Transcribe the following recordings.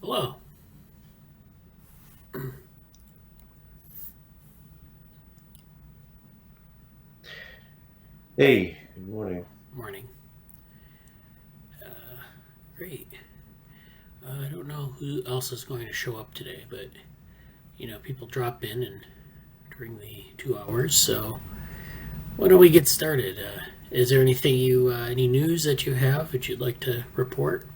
Hello. Hey, good morning. Morning. Great. I don't know who else is going to show up today, but people drop in and during the 2 hours. So why don't we get started? Is there any news that you have that you'd like to report?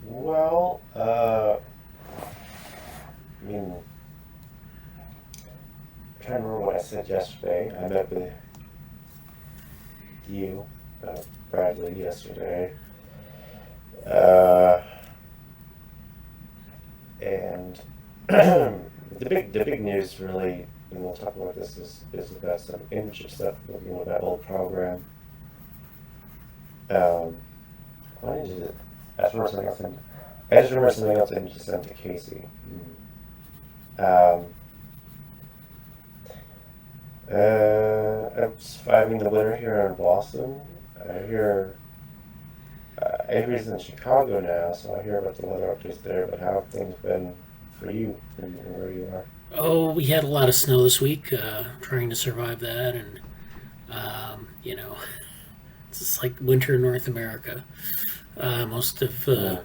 Well, I mean, I'm trying to remember what I said yesterday. I met with you, Bradley, yesterday, uh, and the big news really, and we'll talk about this, is about some internship stuff, looking at that old program. Um, I need to. I just remember something else. I just remember something else I need to send to Casey. Um, I'm surviving the winter here in Boston. I hear Avery's in Chicago now, so I hear about the weather updates there. But how have things been for you and where you are? Oh, we had a lot of snow this week. Trying to survive that, and you know, it's just like winter in North America. Most of Mm.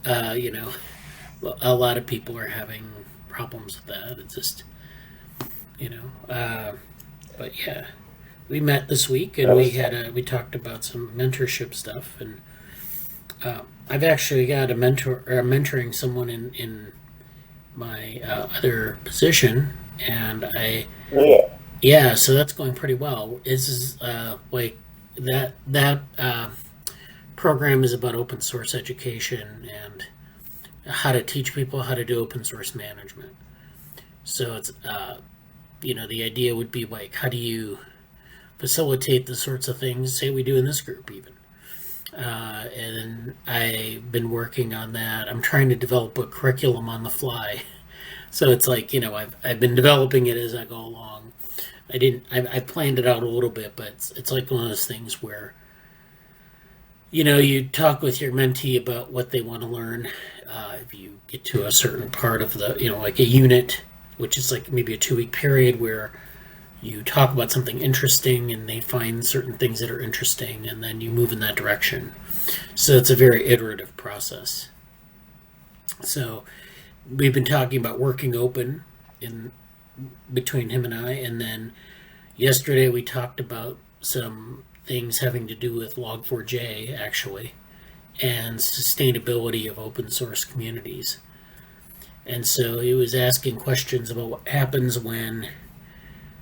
uh, you know, a lot of people are having problems with that. It's just you know. But yeah, we met this week and I was. we talked about some mentorship stuff, and I've actually got a mentoring someone in my other position, and I Yeah. yeah, so that's going pretty well. Is like that program is about open source education and how to teach people how to do open source management. So it's the idea would be like, how do you facilitate the sorts of things, say, we do in this group, even. And I've been working on that. I'm trying to develop a curriculum on the fly. So it's like, I've been developing it as I go along. I planned it out a little bit, but it's like one of those things where, you talk with your mentee about what they want to learn. If you get to a certain part of like a unit, which is like maybe a 2 week period where you talk about something interesting and they find certain things that are interesting and then you move in that direction. So it's a very iterative process. So we've been talking about working open in between him and I, and then yesterday we talked about some things having to do with Log4j actually and sustainability of open source communities. And so he was asking questions about what happens when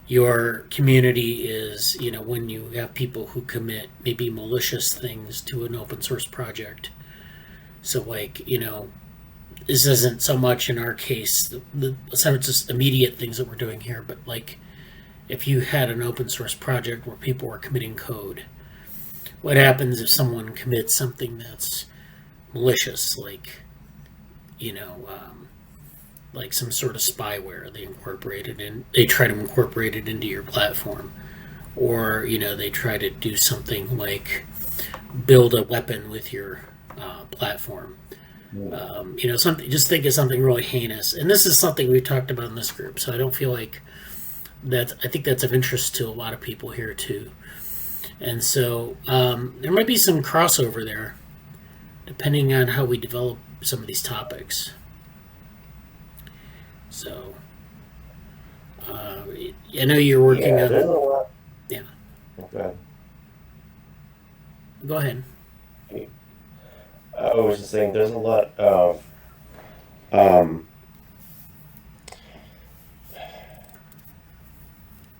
your community is, when you have people who commit maybe malicious things to an open source project. So, like, this isn't so much in our case, some of just immediate things that we're doing here, but like if you had an open source project where people were committing code, what happens if someone commits something that's malicious, you know, um, like some sort of spyware they try to incorporate it into your platform, or they try to do something like build a weapon with your platform. Mm. Something. Just think of something really heinous, and this is something we've talked about in this group. So I don't feel like that. I think that's of interest to a lot of people here too, and so there might be some crossover there, depending on how we develop some of these topics. So I know you're working Yeah, on. there's a lot. Yeah, Okay. go ahead. I was just saying, um,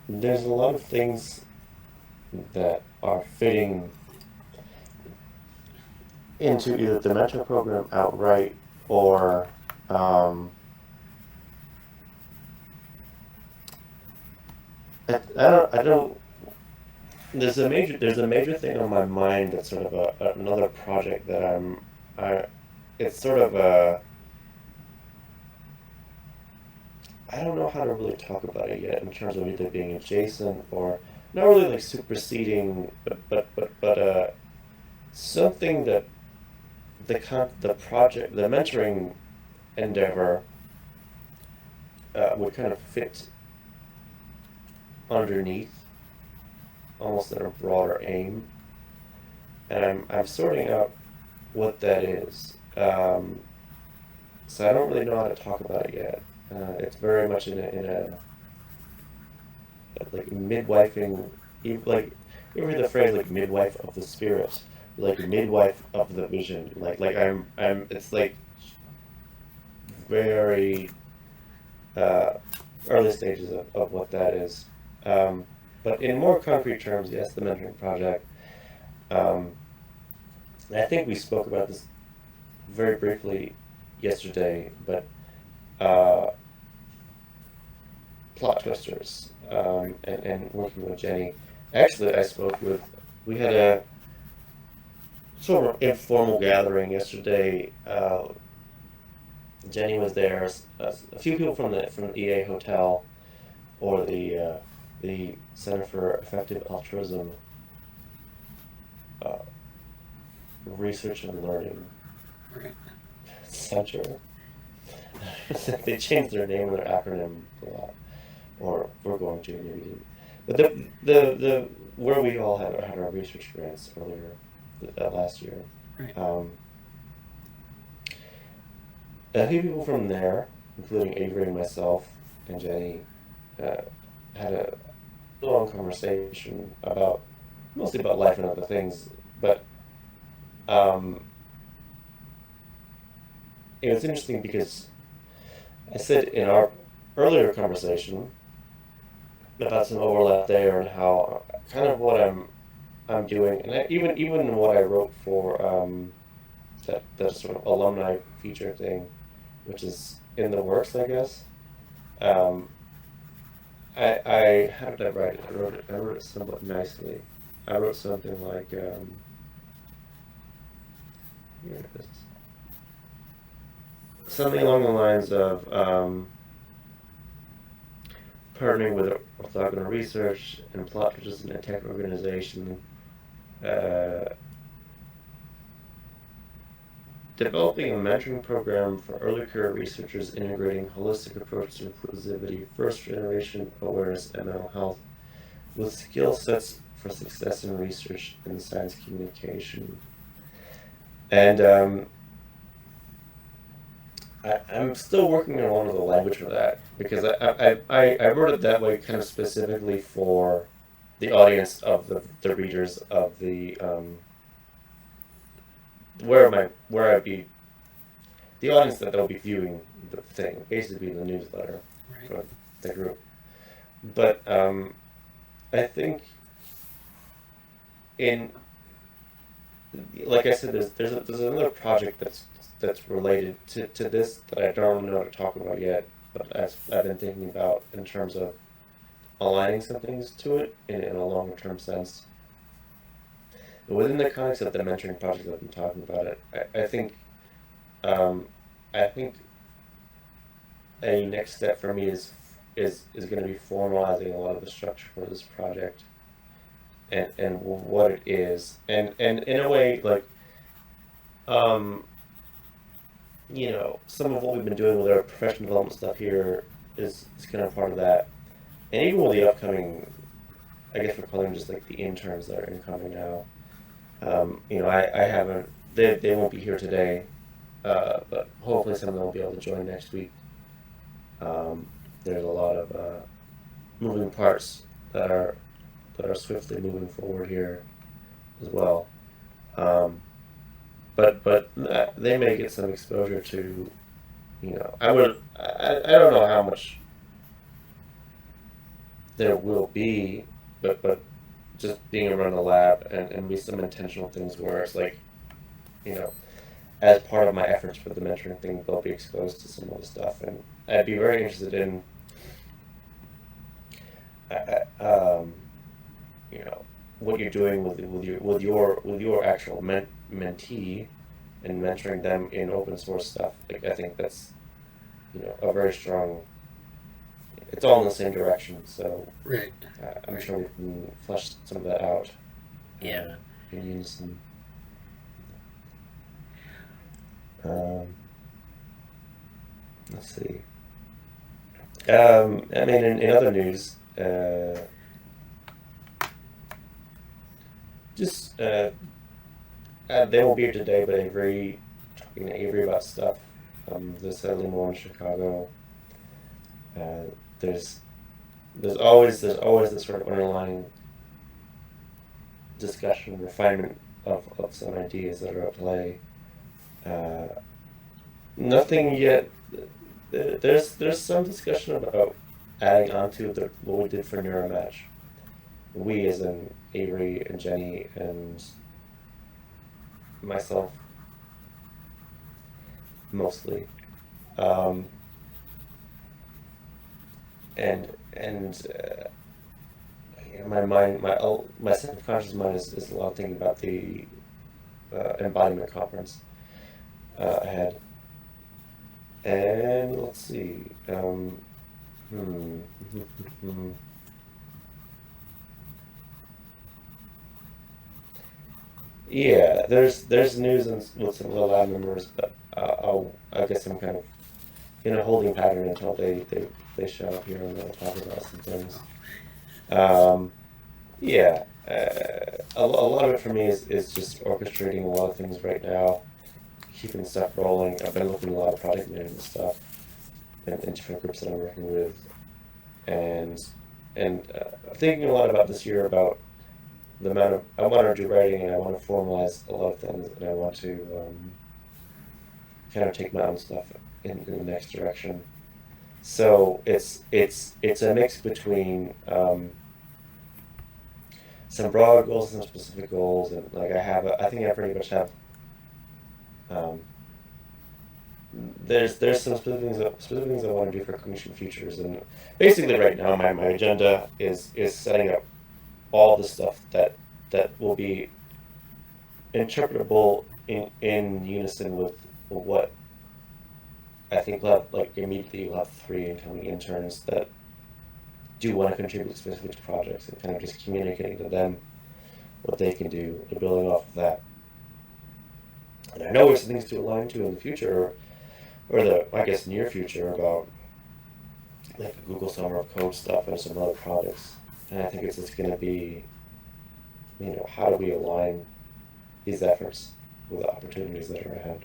there's a lot of things that are fitting into either the mentor program outright or um, I don't. There's a major thing on my mind that's sort of another project that I it's sort of a I don't know how to really talk about it yet in terms of either being adjacent or not really like superseding, but something the mentoring endeavor would kind of fit underneath, almost in a broader aim, and I'm sorting out what that is. So I don't really know how to talk about it yet. It's very much in a like midwifing, like you ever hear the phrase like midwife of the spirit, like midwife of the vision. I'm it's like very early stages of what that is. But in more concrete terms, yes, the mentoring project. I think we spoke about this very briefly yesterday, but plot twisters and working with Jenny. Actually, we had a sort of informal gathering yesterday. Jenny was there, a few people from the EA Hotel or the Center for Effective Altruism Research and Learning Center. They changed their name and their acronym a lot, or we're going to maybe. But the where we all had our research grants earlier last year. Right. A few people from there, including Avery and myself and Jenny, had a long conversation mostly about life and other things. But it was interesting because I said in our earlier conversation about some overlap there and how kind of what I'm doing, and even what I wrote for that sort of alumni feature thing, which is in the works, I guess. I how did I write it? I wrote it somewhat nicely. I wrote something like here it is. Something along the lines of partnering with orthogonal research and plot twisters in a tech organization, developing a mentoring program for early career researchers integrating holistic approach to inclusivity, first generation awareness, and mental health with skill sets for success in research and science communication. And I'm still working on one of the language for that because I wrote it that way kind of specifically for the audience of the readers of the where I'd be the audience that they'll be viewing the thing, basically the newsletter for the group. But I think like I said, there's another project that's related to this that I don't know how to talk about yet, but I've been thinking about in terms of aligning some things to it in a longer term sense. But within the context of the mentoring project that I've been talking about it, I think a next step for me is going to be formalizing a lot of the structure for this project and what it is, and in a way like some of what we've been doing with our professional development stuff here is kind of part of that, and even with the upcoming, I guess we're calling them just like the interns that are incoming now. I haven't. They won't be here today, but hopefully some of them will be able to join next week. There's a lot of moving parts that are swiftly moving forward here as well. But they may get some exposure to, I don't know how much there will be, but just being around the lab and be some intentional things where it's like, as part of my efforts for the mentoring thing, they'll be exposed to some of the stuff, and I'd be very interested in, what you're doing with your actual mentee and mentoring them in open source stuff. Like, I think that's, a very strong. It's all in the same direction, so Right. I'm sure we can flesh some of that out. Yeah. In unison. Let's see. I mean, in other news, just they won't be here today, but talking to Avery about stuff. They're settling more in Chicago. There's always this sort of underlying discussion, refinement of some ideas that are at play. Nothing yet. There's some discussion about adding on to what we did for Neuromatch. We, as in Avery and Jenny and myself, mostly, and my mind, my subconscious mind is a lot thinking about the embodiment conference ahead. And let's see. Yeah, there's news with some of the lab members, but I guess I'm kind of in a holding pattern until they show up here and they'll talk about some things. Yeah, a lot of it for me is just orchestrating a lot of things right now, keeping stuff rolling. I've been looking at a lot of project management stuff in different groups that I'm working with, and thinking a lot about this year about the amount of I want to do writing, and I want to formalize a lot of things, and I want to kind of take my own stuff in the next direction. So it's a mix between some broad goals and some specific goals, and like I think I pretty much have. There's some specific things I want to do for Cognition Futures, and basically right now my agenda is setting up all the stuff that will be interpretable in unison with what I think we'll have. Like immediately we'll have 3 incoming interns that do want to contribute specifically to projects, and kind of just communicating to them what they can do and building off of that. And I know there's some things to align to in the future, or the, I guess, near future, about like the Google Summer of Code stuff and some other projects. And I think it's just going to be, how do we align these efforts with the opportunities that are ahead?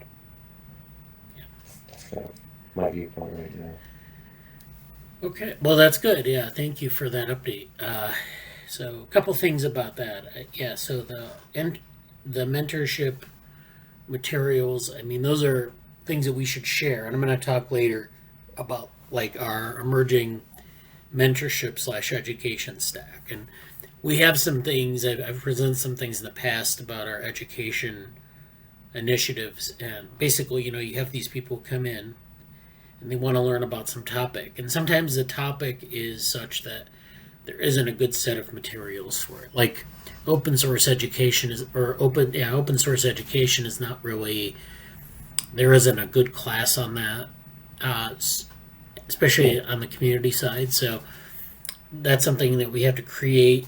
That's kind of my viewpoint right now. Okay, well, that's good. Yeah, thank you for that update. So a couple things about that. Yeah, so the mentorship materials, I mean, those are things that we should share. And I'm going to talk later about like our emerging mentorship / education stack. And we have some things, I've presented some things in the past about our education initiatives. And basically, you have these people come in and they want to learn about some topic. And sometimes the topic is such that there isn't a good set of materials for it. Like open source education open source education is not really, there isn't a good class on that, especially on the community side. So that's something that we have to create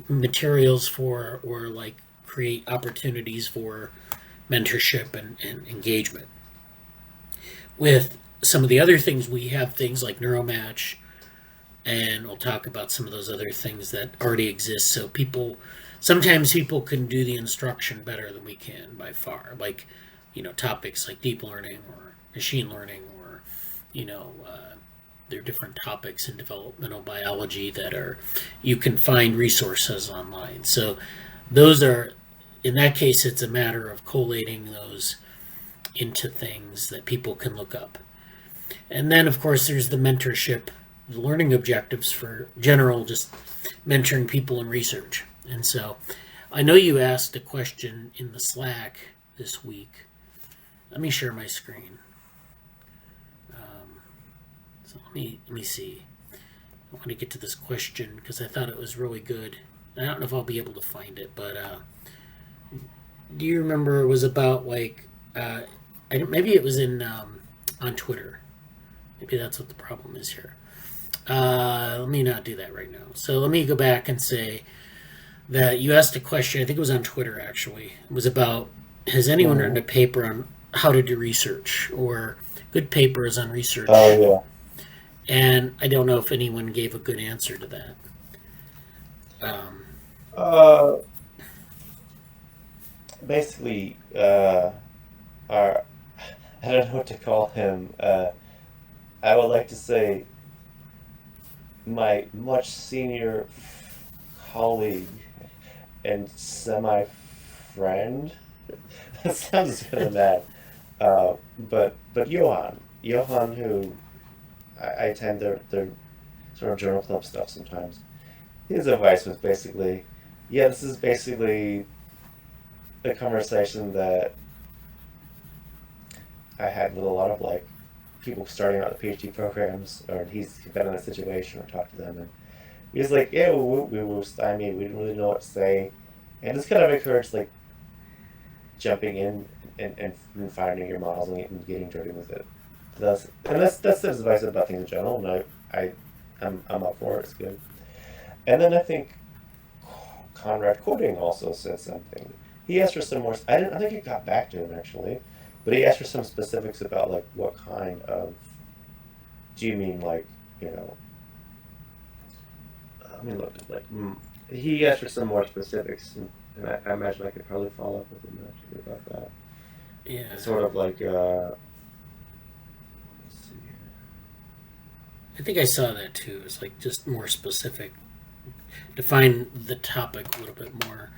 materials for, or like create opportunities for mentorship and engagement. With some of the other things, we have things like Neuromatch, and we'll talk about some of those other things that already exist. So sometimes people can do the instruction better than we can by far. Like, topics like deep learning or machine learning, or, there are different topics in developmental biology that you can find resources online. So those are, in that case, it's a matter of collating those into things that people can look up. And then, of course, there's the mentorship, the learning objectives for general, just mentoring people in research. And so I know you asked a question in the Slack this week. Let me share my screen. So let me see. I want to get to this question because I thought it was really good. I don't know if I'll be able to find it, but do you remember it was about like, maybe it was on Twitter. Maybe that's what the problem is here. Let me not do that right now. So let me go back and say that you asked a question, I think it was on Twitter actually. It was about, has anyone written a paper how to do research or good papers on research. Oh And I don't know if anyone gave a good answer to that. Um, yeah. Basically, our I don't know what to call him. I would like to say my much senior colleague and semi friend. That sounds kind of bad. But Johan, who I attend their sort of journal club stuff sometimes. His advice was basically, yeah, this is basically a conversation that I had with a lot of like people starting out the PhD programs, or he's been in a situation or talked to them, and he was like, yeah, we were stymied, we didn't really know what to say, and just kind of encouraged like jumping in and finding your models and getting dirty with it. That's his advice about things in general, and I'm up for it. It's good. And then I think Conrad Coding also said something. He asked for some more. I think it got back to him actually, but he asked for some specifics about like what kind of. Do you mean like you know? I mean, look like he asked for some more specifics, and I imagine I could probably follow up with him actually about that. yeah, Sort of like. Let's see here. I think I saw that too. It's like just more specific. Define the topic a little bit more.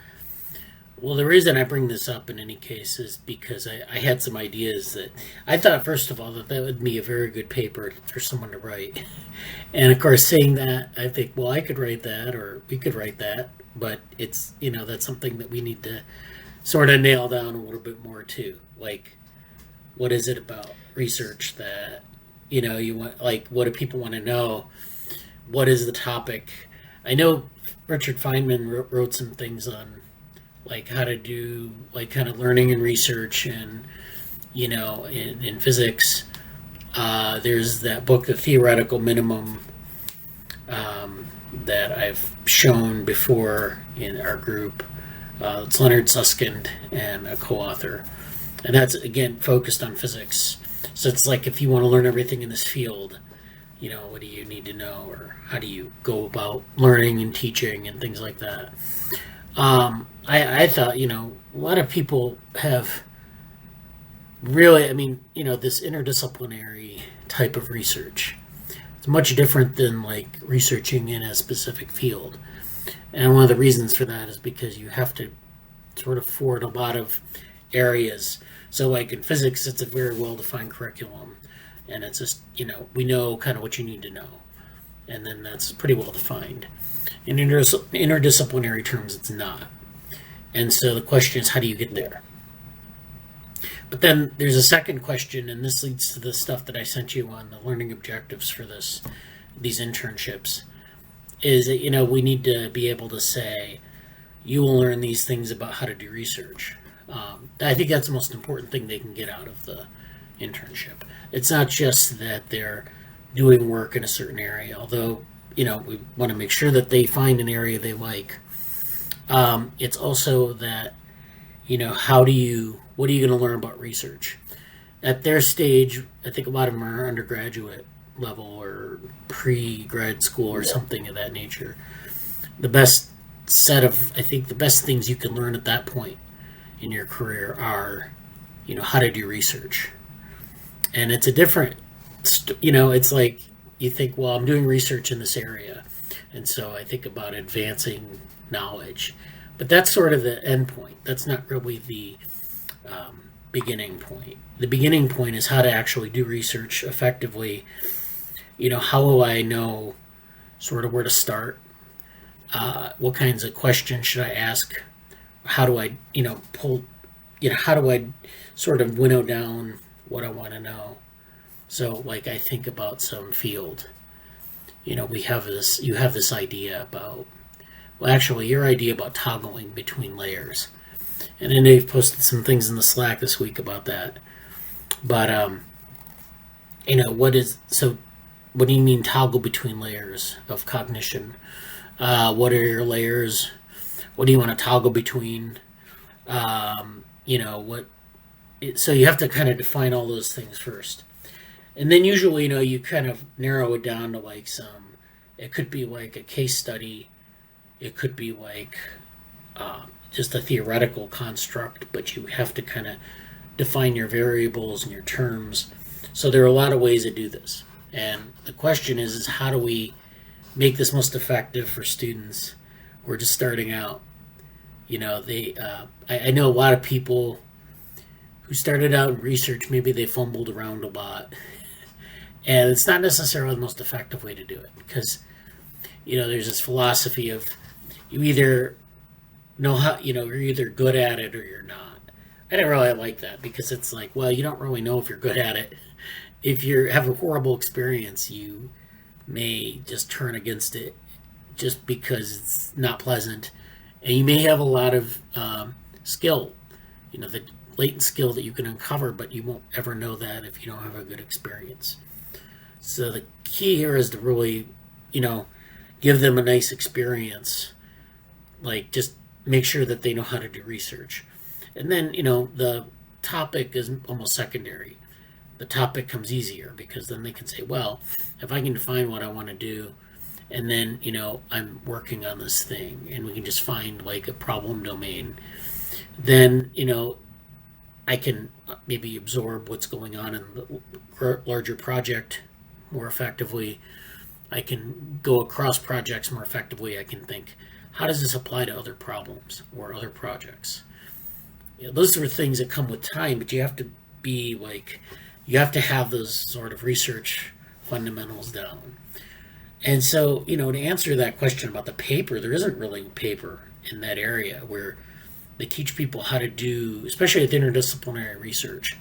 Well, the reason I bring this up in any case is because I had some ideas that I thought, first of all, that would be a very good paper for someone to write. And of course, saying that, I think, well, I could write that or we could write that. But it's, that's something that we need to sort of nail down a little bit more too. Like, what is it about research that, you want, like, what do people want to know? What is the topic? I know Richard Feynman wrote some things on like how to do like kind of learning and research and in physics. There's that book, The Theoretical Minimum, that I've shown before in our group. It's Leonard Susskind and a co-author, and that's again focused on physics. So it's like if you want to learn everything in this field, what do you need to know, or how do you go about learning and teaching and things like that. I thought, a lot of people have really, this interdisciplinary type of research. It's much different than like researching in a specific field. And one of the reasons for that is because you have to sort of forward a lot of areas. So like in physics, it's a very well-defined curriculum. And it's just, we know kind of what you need to know. And then that's pretty well defined. In interdisciplinary terms, it's not. And so the question is, how do you get there? But then there's a second question, and this leads to the stuff that I sent you on the learning objectives for these internships, is that, we need to be able to say, you will learn these things about how to do research. I think that's the most important thing they can get out of the internship. It's not just that they're doing work in a certain area, although, we want to make sure that they find an area they like. It's also that, what are you going to learn about research? At their stage, I think a lot of them are undergraduate level or pre-grad school or something of that nature. The best things you can learn at that point in your career are, how to do research. And it's a different, it's like you think, well, I'm doing research in this area. And so I think about advancing knowledge. But that's sort of the end point. That's not really the beginning point. The beginning point is how to actually do research effectively. How will I know sort of where to start? What kinds of questions should I ask? How do I, how do I sort of winnow down what I want to know? So like I think about some field, you have this idea about, well, actually your idea about toggling between layers. And then they've posted some things in the Slack this week about that. But, what do you mean toggle between layers of cognition? What are your layers? What do you want to toggle between? So you have to kind of define all those things first. And then usually, you kind of narrow it down to like it could be like a case study. It could be like just a theoretical construct, but you have to kind of define your variables and your terms. So there are a lot of ways to do this. And the question is how do we make this most effective for students who are just starting out? I know a lot of people who started out in research, maybe they fumbled around a lot. And it's not necessarily the most effective way to do it because, there's this philosophy of you either know how, you're either good at it or you're not. I didn't really like that because it's like, well, you don't really know if you're good at it. If you have a horrible experience, you may just turn against it just because it's not pleasant. And you may have a lot of skill, the latent skill that you can uncover, but you won't ever know that if you don't have a good experience. So the key here is to really, give them a nice experience. Like just make sure that they know how to do research. And then, the topic is almost secondary. The topic comes easier because then they can say, well, if I can define what I want to do, and then, I'm working on this thing, and we can just find like a problem domain, then, I can maybe absorb what's going on in the larger project more effectively. I can go across projects more effectively. I can think, how does this apply to other problems or other projects? Those are things that come with time, but you have to be like, you have to have those sort of research fundamentals down. And so, to answer that question about the paper, there isn't really a paper in that area where they teach people how to do, especially with interdisciplinary research,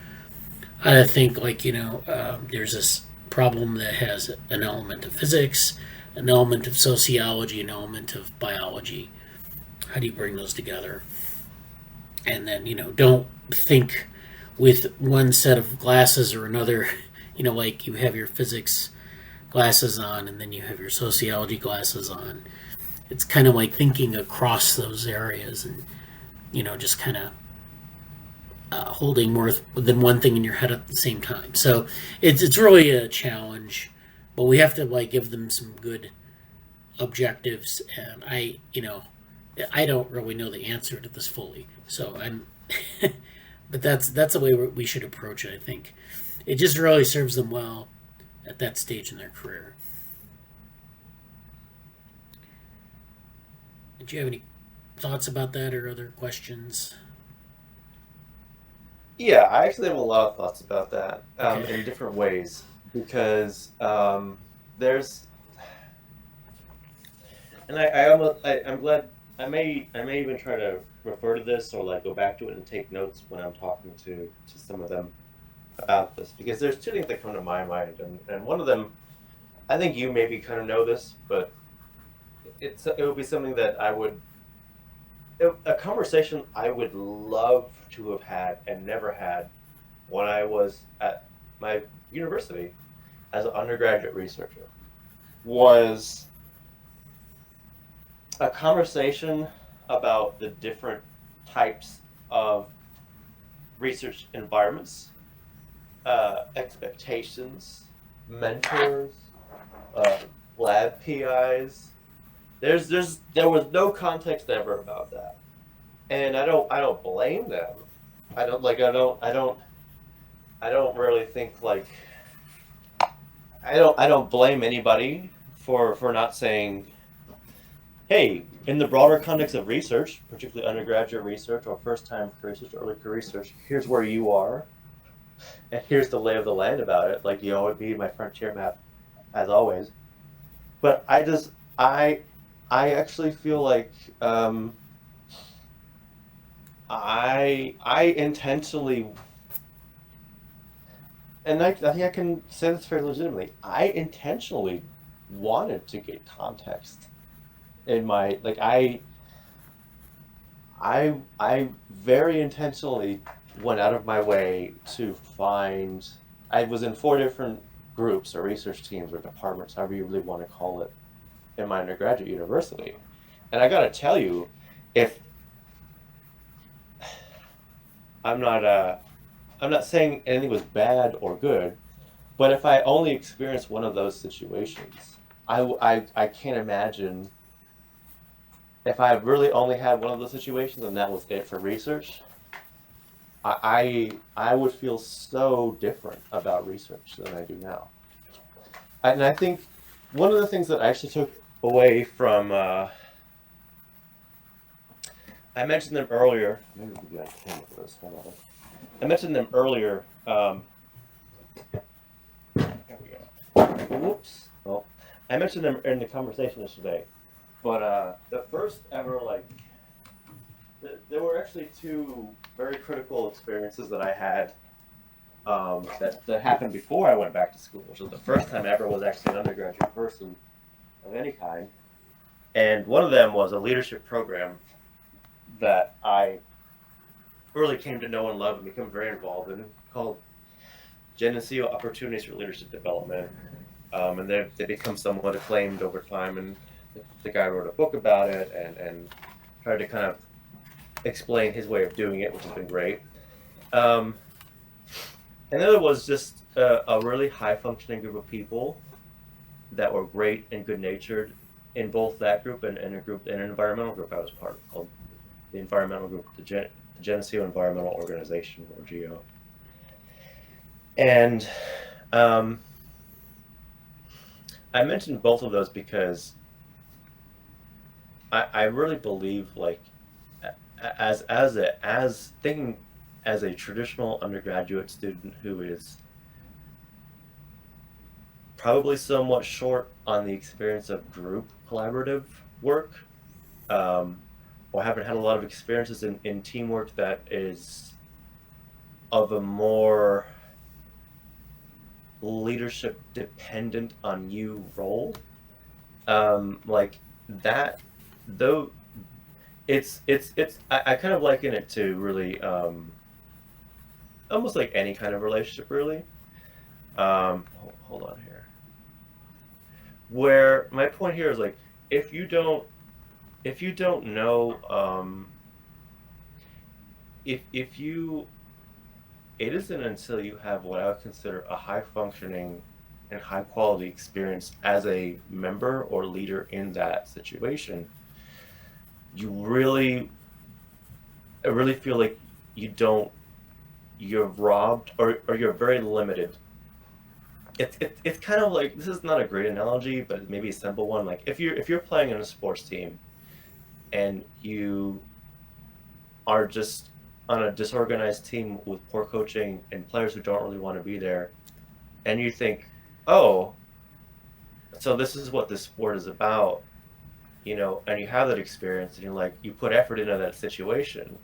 how to think like, there's this problem that has an element of physics, an element of sociology, an element of biology. How do you bring those together? And then, don't think with one set of glasses or another, like you have your physics glasses on and then you have your sociology glasses on. It's kind of like thinking across those areas and, just kind of holding more than one thing in your head at the same time. So it's really a challenge, but we have to like give them some good objectives. And I don't really know the answer to this fully. So but that's the way we should approach it. I think it just really serves them well at that stage in their career. Did you have any thoughts about that or other questions? Yeah, I actually have a lot of thoughts about that Okay. in different ways because there's, and I'm glad I may even try to refer to this or like go back to it and take notes when I'm talking to some of them about this because there's two things that come to my mind and one of them I think you maybe kind of know this, but it would be something that a conversation I would love to have had and never had when I was at my university as an undergraduate researcher was a conversation about the different types of research environments, expectations, mentors, uh, lab PIs. There was no context ever about that, and I don't blame them. I don't really think like I don't blame anybody for not saying, hey, in the broader context of research, particularly undergraduate research or first time research, early career research, here's where you are, and here's the lay of the land about it. Like you would be my frontier map, as always. But I actually feel like I intentionally, and I think I can say this very legitimately. I intentionally wanted to get context in my like I very intentionally went out of my way to find. I was in four different groups or research teams or departments, however you really want to call it, in my undergraduate university. And I got to tell you, if I'm not I'm not saying anything was bad or good, but if I only experienced one of those situations, I can't imagine if I really only had one of those situations and that was it for research. I would feel so different about research than I do now. And I think one of the things that I actually took away from I mentioned them earlier. Maybe we'll be on camera for this. Hold on. I mentioned them earlier. There we go. Whoops. Well, I mentioned them in the conversation yesterday. But the first ever, like, there were actually two very critical experiences that I had that happened before I went back to school, which was the first time I ever was actually an undergraduate person of any kind. And one of them was a leadership program that I really came to know and love and become very involved in, called Geneseo Opportunities for Leadership Development. And they become somewhat acclaimed over time. And the guy wrote a book about it and tried to kind of explain his way of doing it, which has been great. And then there was just a really high functioning group of people that were great and good natured in both that group and in an environmental group I was part of, called the environmental group, the Geneseo Environmental Organization, or GEO. And I mentioned both of those because I really believe, like, as thinking as a traditional undergraduate student who is probably somewhat short on the experience of group collaborative work, or haven't had a lot of experiences in teamwork that is of a more leadership dependent on you role, like that, though. I kind of liken it to really almost like any kind of relationship, really. Hold on here. Where my point here is, like, if you don't know, if you it isn't until you have what I would consider a high functioning and high quality experience as a member or leader in that situation, you I really feel like you're robbed, or you're very limited. It's kind of like, this is not a great analogy, but maybe a simple one. Like, if you're playing in a sports team and you are just on a disorganized team with poor coaching and players who don't really want to be there, and you think, oh, so this is what this sport is about, and you have that experience, and you're like, you put effort into that situation,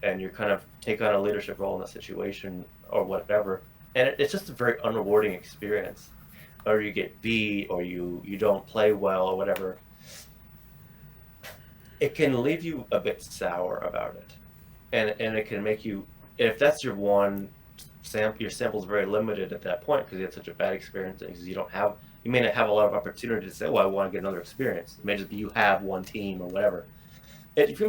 and you kind of take on a leadership role in that situation or whatever, and it's just a very unrewarding experience, or you get beat, or you don't play well, or whatever. It can leave you a bit sour about it, and it can make you, if that's your one sample, your sample is very limited at that point because you had such a bad experience, and because you may not have a lot of opportunity to say, well, I want to get another experience. It may just be you have one team or whatever. It can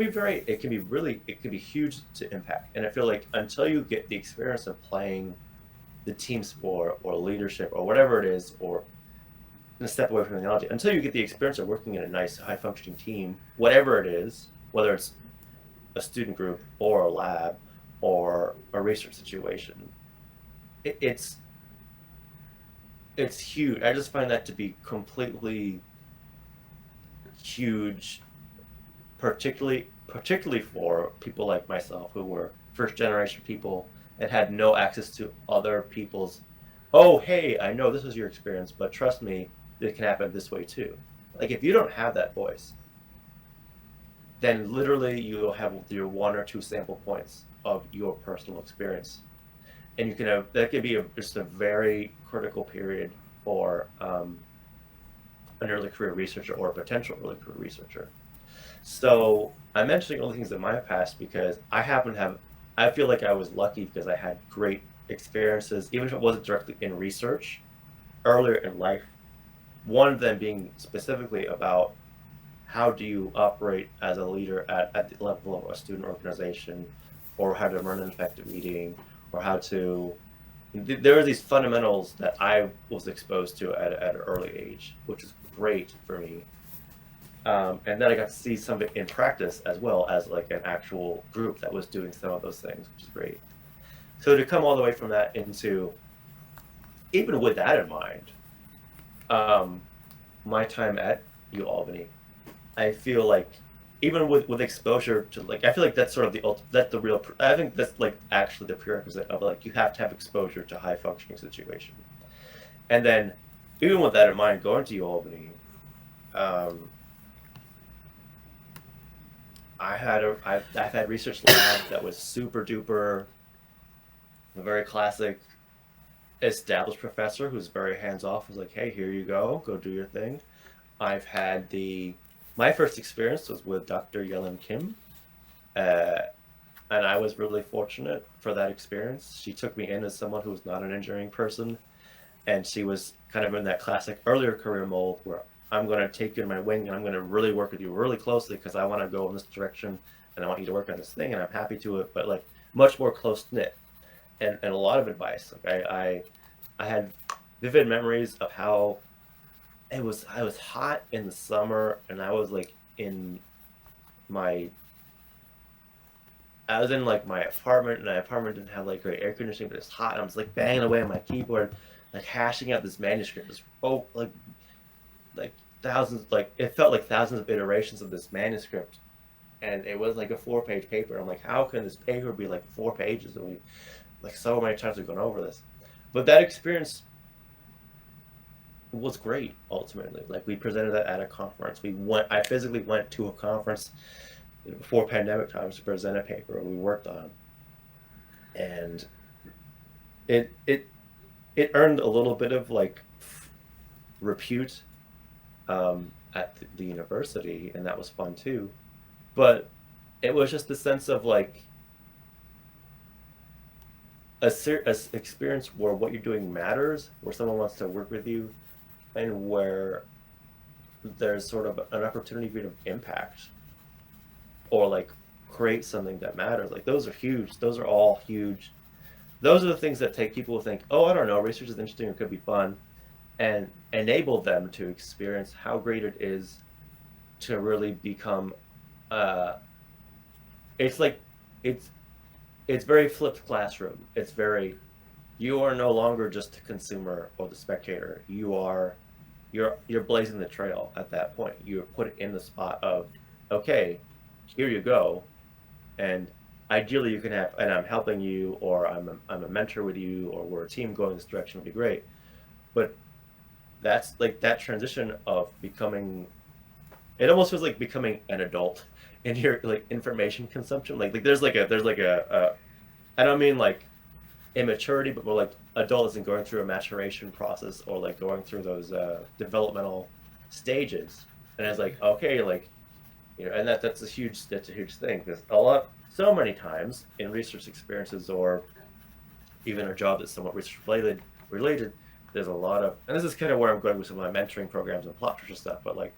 be huge to impact. And I feel like until you get the experience of playing the team sport or leadership or whatever it is, or a step away from the analogy, until you get the experience of working in a nice high functioning team, whatever it is, whether it's a student group or a lab or a research situation, it's huge. I just find that to be completely huge, particularly for people like myself who were first generation people and had no access to other people's, oh, hey, I know this is your experience, but trust me, it can happen this way too. Like, if you don't have that voice, then literally you'll have your one or two sample points of your personal experience, and you can have that could be just a very critical period for an early career researcher or a potential early career researcher. So I'm mentioning all the things in my past because I feel like I was lucky because I had great experiences, even if it wasn't directly in research, earlier in life. One of them being specifically about how do you operate as a leader at the level of a student organization, or how to run an effective meeting, or how to. There are these fundamentals that I was exposed to at an early age, which is great for me. And then I got to see some of it in practice as well as like an actual group that was doing some of those things, which is great. So to come all the way from that into, even with that in mind, my time at UAlbany, I feel like even with exposure to like, I feel like that's sort of that's the real, I think that's like actually the prerequisite of like, you have to have exposure to high functioning situation. And then even with that in mind, going to UAlbany, I've had research lab that was super duper, a very classic established professor who's very hands off, was like, hey, here you go do your thing. I've had my first experience was with Dr. Yellen Kim, and I was really fortunate for that experience. She took me in as someone who was not an engineering person, and she was kind of in that classic earlier career mold where I'm going to take you in my wing and I'm going to really work with you really closely because I want to go in this direction and I want you to work on this thing and I'm happy to it, but like much more close knit, and a lot of advice. Like I had vivid memories of how I was hot in the summer and I was like I was in like my apartment, and my apartment didn't have like great air conditioning, but it's hot, and I was like banging away on my keyboard, like hashing out this manuscript, like thousands, like it felt like thousands of iterations of this manuscript, and it was like a 4-page paper. I'm like, how can this paper be like 4 pages? And we like so many times we've gone over this, but that experience was great ultimately. Like we presented that at a conference. I physically went to a conference before pandemic times to present a paper we worked on, and it earned a little bit of like repute at the university, and that was fun too. But it was just a sense of like a experience where what you're doing matters, where someone wants to work with you, and where there's sort of an opportunity for you to impact or like create something that matters. Like those are huge. Those are all huge. Those are the things that take people who think, oh, I don't know, research is interesting or could be fun, and enable them to experience how great it is to really become it's like it's very flipped classroom. It's very, you are no longer just the consumer or the spectator. You're blazing the trail at that point. You're put in the spot of, okay, here you go, and ideally you can have, and I'm helping you, or I'm a mentor with you, or we're a team going this direction would be great. But that's like that transition of becoming, it almost feels like becoming an adult in your like information consumption. Like there's like a I don't mean like immaturity, but more like adult isn't going through a maturation process or like going through those developmental stages. And it's like, okay, like, you know, and that's a huge thing, because so many times in research experiences or even a job that's somewhat research related, there's a lot of, and this is kind of where I'm going with some of my mentoring programs and plot trial stuff, but like,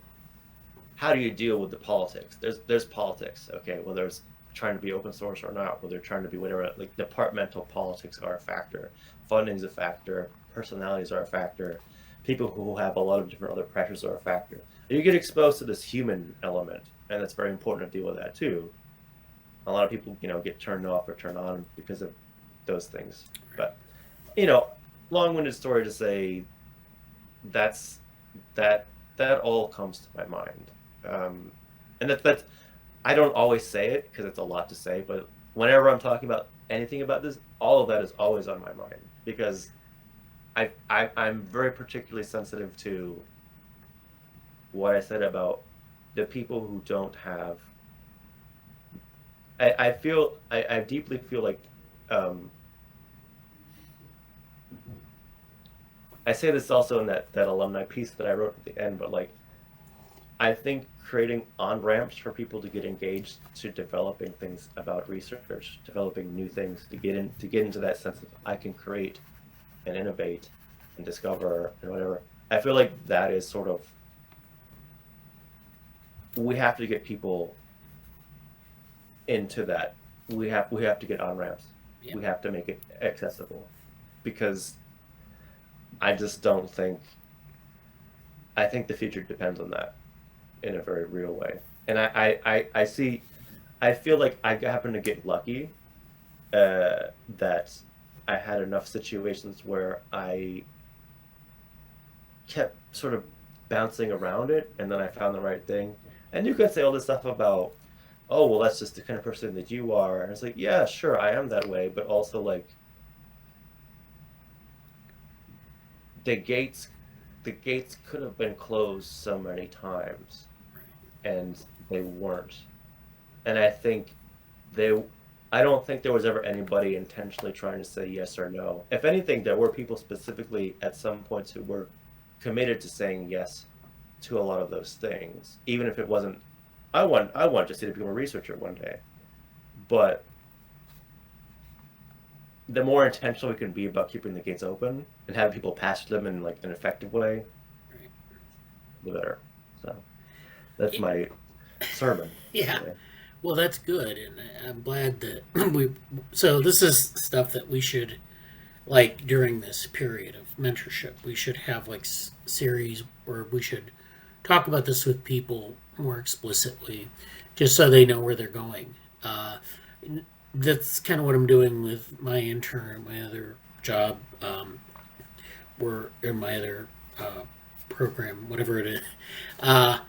how do you deal with the politics? There's politics, okay, whether it's trying to be open source or not, whether they're trying to be whatever, like departmental politics are a factor, funding's a factor, personalities are a factor, people who have a lot of different other pressures are a factor. And you get exposed to this human element, and it's very important to deal with that too. A lot of people, you know, get turned off or turned on because of those things. But, you know, long-winded story to say, that all comes to my mind. And that's, I don't always say it because it's a lot to say, but whenever I'm talking about anything about this, all of that is always on my mind, because I'm very particularly sensitive to what I said about the people who don't have. I deeply feel like I say this also in that alumni piece that I wrote at the end, but like, I think creating on-ramps for people to get engaged to developing things about research, developing new things, to get into that sense of I can create and innovate and discover and whatever. I feel like that is sort of, we have to get people into that. We have to get on-ramps. Yeah. we have to make it accessible, because I just don't think, I think the future depends on that in a very real way. And I see, I feel like I happen to get lucky, that I had enough situations where I kept sort of bouncing around it, and then I found the right thing. And you can say all this stuff about, oh, well, that's just the kind of person that you are. And it's like, yeah, sure, I am that way, but also like the gates, the gates could have been closed so many times, and they weren't. And they, I don't think there was ever anybody intentionally trying to say yes or no. If anything, there were people specifically at some points who were committed to saying yes to a lot of those things, even if it wasn't. I want to see to become a researcher one day, but the more intentional we can be about keeping the gates open and having people pass them in like an effective way, Right. the better. So that's my sermon Yeah. today. Well, that's good, and I'm glad that we. So this is stuff that we should, like during this period of mentorship, we should have like series where we should talk about this with people more explicitly, just so they know where they're going. That's kind of what I'm doing with my intern, my other job, or in my other program, whatever it is. That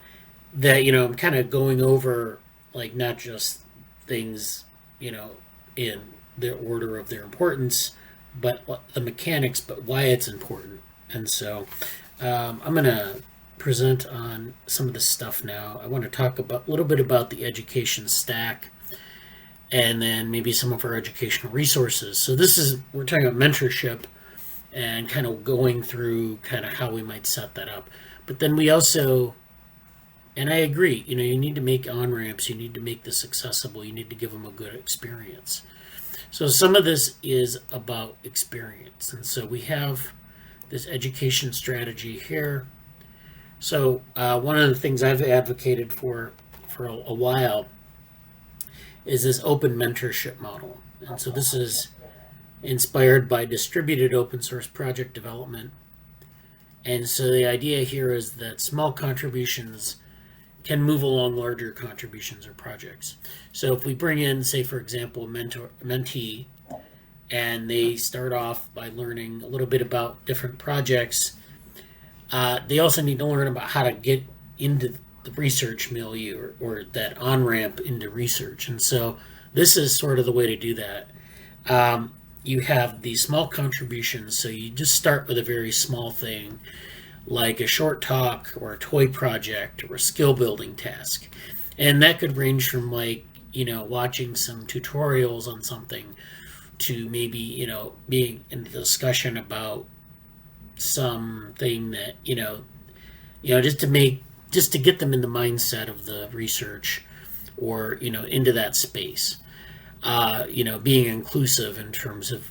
I'm kind of going over like not just things in the order of their importance, but the mechanics, but why it's important. And so I'm going to present on some of this stuff now. I want to talk about a little bit about the education stack, and then maybe some of our educational resources. So we're talking about mentorship and kind of going through kind of how we might set that up. But then we also, and I agree, you need to make on-ramps, you need to make this accessible, you need to give them a good experience. So some of this is about experience. And so we have this education strategy here. So one of the things I've advocated for a while is this open mentorship model. And so this is inspired by distributed open source project development. And so the idea here is that small contributions can move along larger contributions or projects. So if we bring in, say, for example, a mentee, and they start off by learning a little bit about different projects, they also need to learn about how to get into the research milieu or that on-ramp into research. And so this is sort of the way to do that. You have these small contributions, so you just start with a very small thing, like a short talk or a toy project or a skill building task. And that could range from watching some tutorials on something to maybe, being in a discussion about something that, just to get them in the mindset of the research or, into that space. Being inclusive in terms of,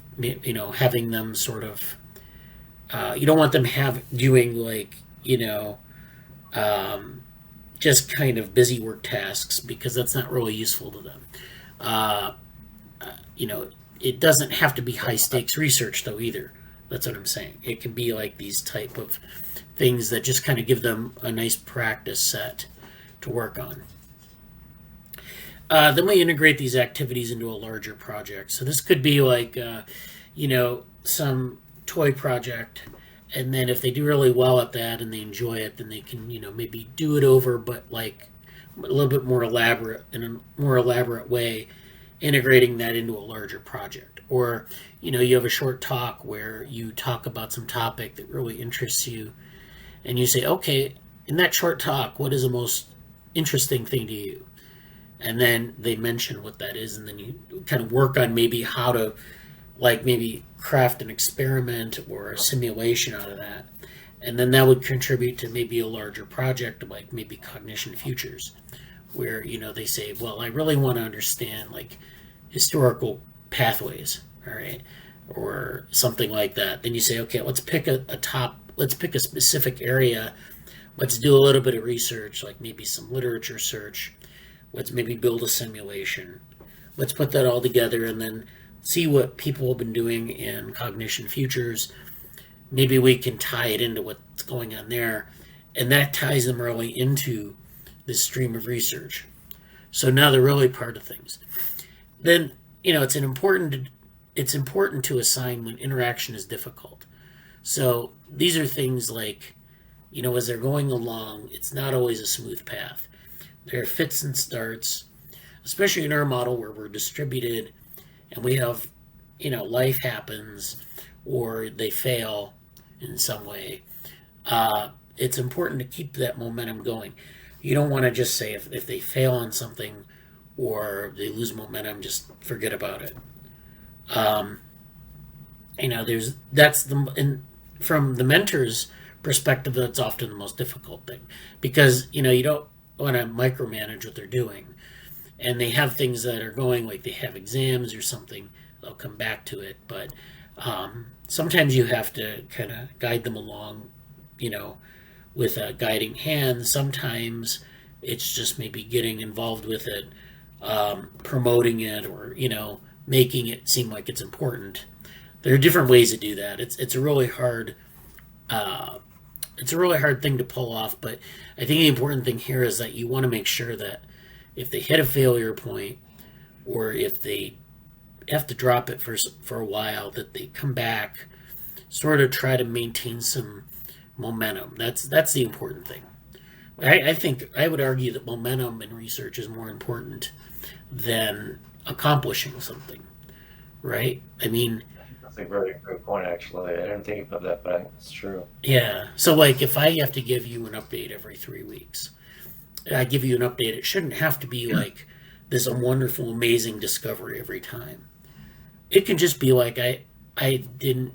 having them sort of, you don't want them doing just kind of busy work tasks, because that's not really useful to them. It doesn't have to be high stakes research though either. That's what I'm saying. It can be like these type of things that just kind of give them a nice practice set to work on. Then we integrate these activities into a larger project. So this could be like, some toy project, and then if they do really well at that and they enjoy it, then they can, maybe do it over, but like a little bit more elaborate, in a more elaborate way, integrating that into a larger project. Or, you have a short talk where you talk about some topic that really interests you, and you say, okay, in that short talk, what is the most interesting thing to you? And then they mention what that is, and then you kind of work on maybe how to maybe craft an experiment or a simulation out of that. And then that would contribute to maybe a larger project, like maybe cognition futures, where, they say, well, I really want to understand historical pathways, all right, or something like that. Then you say, okay, let's pick let's pick a specific area. Let's do a little bit of research, like maybe some literature search. Let's maybe build a simulation. Let's put that all together and then see what people have been doing in cognition futures. Maybe we can tie it into what's going on there, and that ties them really into this stream of research. So now they're really part of things. Then, it's important to assign when interaction is difficult. So these are things like, as they're going along, it's not always a smooth path. There are fits and starts, especially in our model where we're distributed and we have, life happens or they fail in some way. It's important to keep that momentum going. You don't want to just say if they fail on something or they lose momentum, just forget about it. From the mentor's perspective, that's often the most difficult thing because, you don't want to micromanage what they're doing. And they have things that are going, like they have exams or something, they'll come back to it. But sometimes you have to kind of guide them along, with a guiding hand. Sometimes it's just maybe getting involved with it, promoting it, or, making it seem like it's important. There are different ways to do that. It's a really hard thing to pull off. But I think the important thing here is that you want to make sure that if they hit a failure point, or if they have to drop it for a while, that they come back, sort of try to maintain some momentum. That's the important thing. I think I would argue that momentum in research is more important than accomplishing something, right? I mean, that's a very good point, actually. I didn't think about that, but I think it's true. Yeah. So, like, if I have to give you an update every 3 weeks, I give you an update, it shouldn't have to be like this wonderful, amazing discovery every time. It can just be like I didn't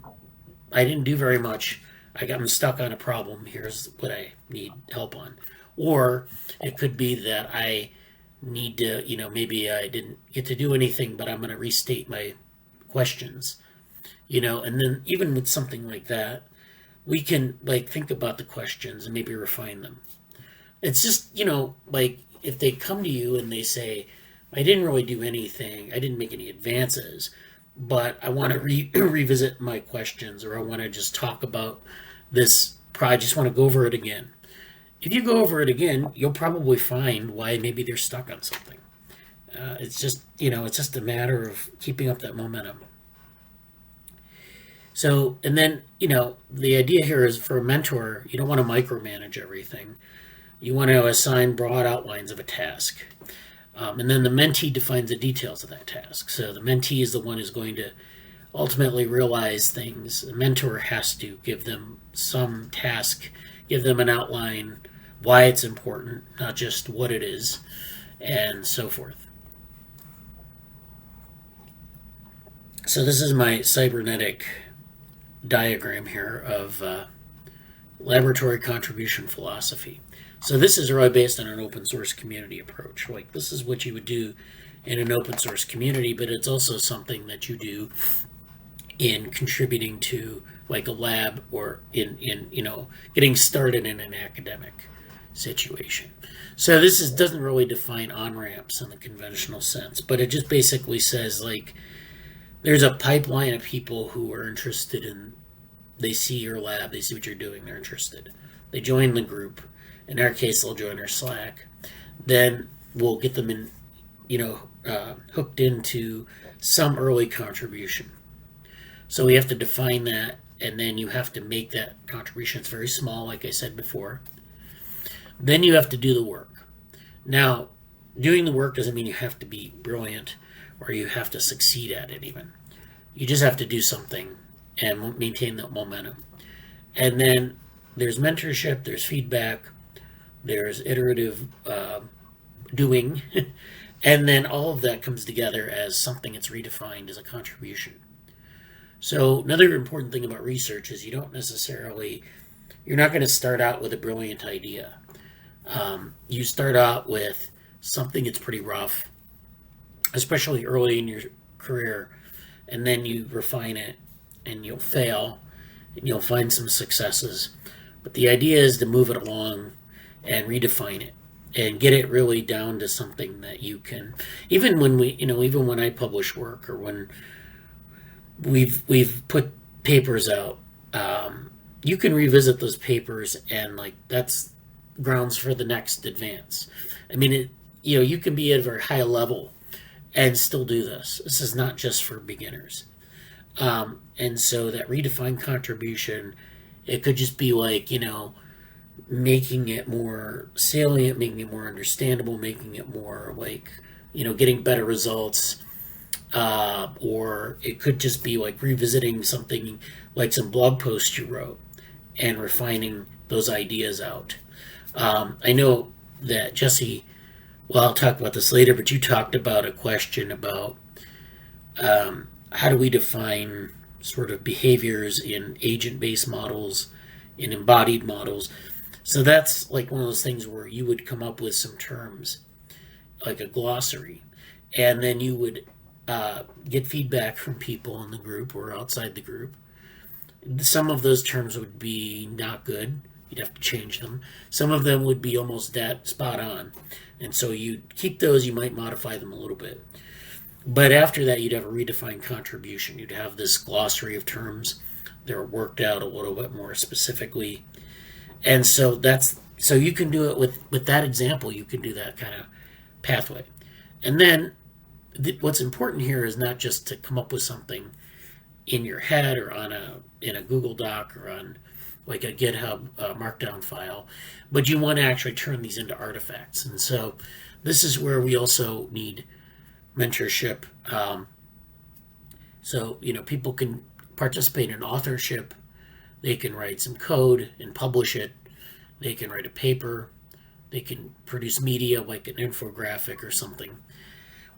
do very much. I'm stuck on a problem. Here's what I need help on. Or it could be that I need to, maybe I didn't get to do anything, but I'm going to restate my questions, and then even with something like that, we can think about the questions and maybe refine them. It's just, if they come to you and they say, I didn't really do anything, I didn't make any advances, but I want to revisit my questions, or I want to just talk about this project, just want to go over it again. If you go over it again, you'll probably find why maybe they're stuck on something. It's just, it's just a matter of keeping up that momentum. So, and then, the idea here is for a mentor, you don't want to micromanage everything. You want to assign broad outlines of a task. And then the mentee defines the details of that task. So the mentee is the one who's going to ultimately realize things. The mentor has to give them some task, give them an outline, why it's important, not just what it is, and so forth. So this is my cybernetic diagram here of laboratory contribution philosophy. So this is really based on an open source community approach. Like, this is what you would do in an open source community, but it's also something that you do in contributing to like a lab, or in getting started in an academic situation. So this doesn't really define on-ramps in the conventional sense, but it just basically says, like, there's a pipeline of people who are interested in, they see your lab, they see what you're doing, they're interested. They join the group. In our case, they'll join our Slack. Then we'll get them in, hooked into some early contribution. So we have to define that, and then you have to make that contribution. It's very small, like I said before. Then you have to do the work. Now, doing the work doesn't mean you have to be brilliant or you have to succeed at it even. You just have to do something and maintain that momentum. And then there's mentorship, there's feedback, there's iterative doing, and then all of that comes together as something that's redefined as a contribution. So another important thing about research is you're not going to start out with a brilliant idea. You start out with something that's pretty rough, especially early in your career, and then you refine it, and you'll fail, and you'll find some successes. But the idea is to move it along and redefine it and get it really down to something that you can, even when I publish work, or when we've put papers out. You can revisit those papers, and like that's grounds for the next advance. I mean, you can be at a very high level and still do this. This is not just for beginners. And so that redefined contribution, it could just be like, making it more salient, making it more understandable, making it more like, getting better results. Or it could just be like revisiting something like some blog posts you wrote and refining those ideas out. I know that Jesse, well, I'll talk about this later, but you talked about a question about how do we define sort of behaviors in agent-based models, in embodied models. So that's like one of those things where you would come up with some terms, like a glossary, and then you would get feedback from people in the group or outside the group. Some of those terms would be not good. You'd have to change them. Some of them would be almost that spot on. And so you keep those, you might modify them a little bit. But after that, you'd have a redefined contribution. You'd have this glossary of terms that are worked out a little bit more specifically. And so so you can do it with that example, you can do that kind of pathway. And then what's important here is not just to come up with something in your head or in a Google Doc or on like a GitHub markdown file, but you want to actually turn these into artifacts. And so this is where we also need mentorship. So people can participate in authorship. They can write some code and publish it. They can write a paper. They can produce media like an infographic or something.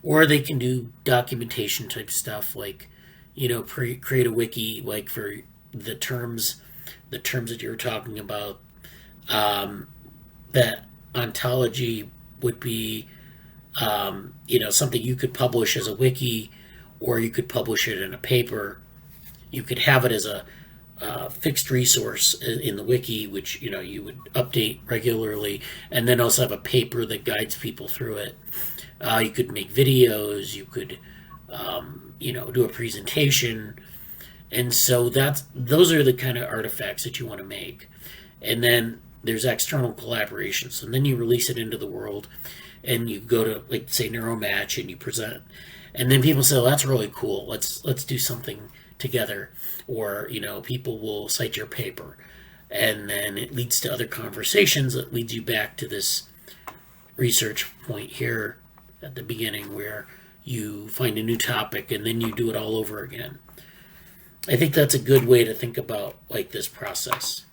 Or they can do documentation type stuff like, create a wiki like for the terms that you're talking about. That ontology would be, something you could publish as a wiki, or you could publish it in a paper. You could have it as a fixed resource in the wiki, which you would update regularly, and then also have a paper that guides people through it. You could make videos. You could, do a presentation, and so those are the kind of artifacts that you want to make. And then there's external collaborations, and then you release it into the world, and you go to like say NeuroMatch and you present, and then people say, "Oh, that's really cool. Let's do something together," or people will cite your paper, and then it leads to other conversations that leads you back to this research point here at the beginning where you find a new topic and then you do it all over again. I think that's a good way to think about like this process.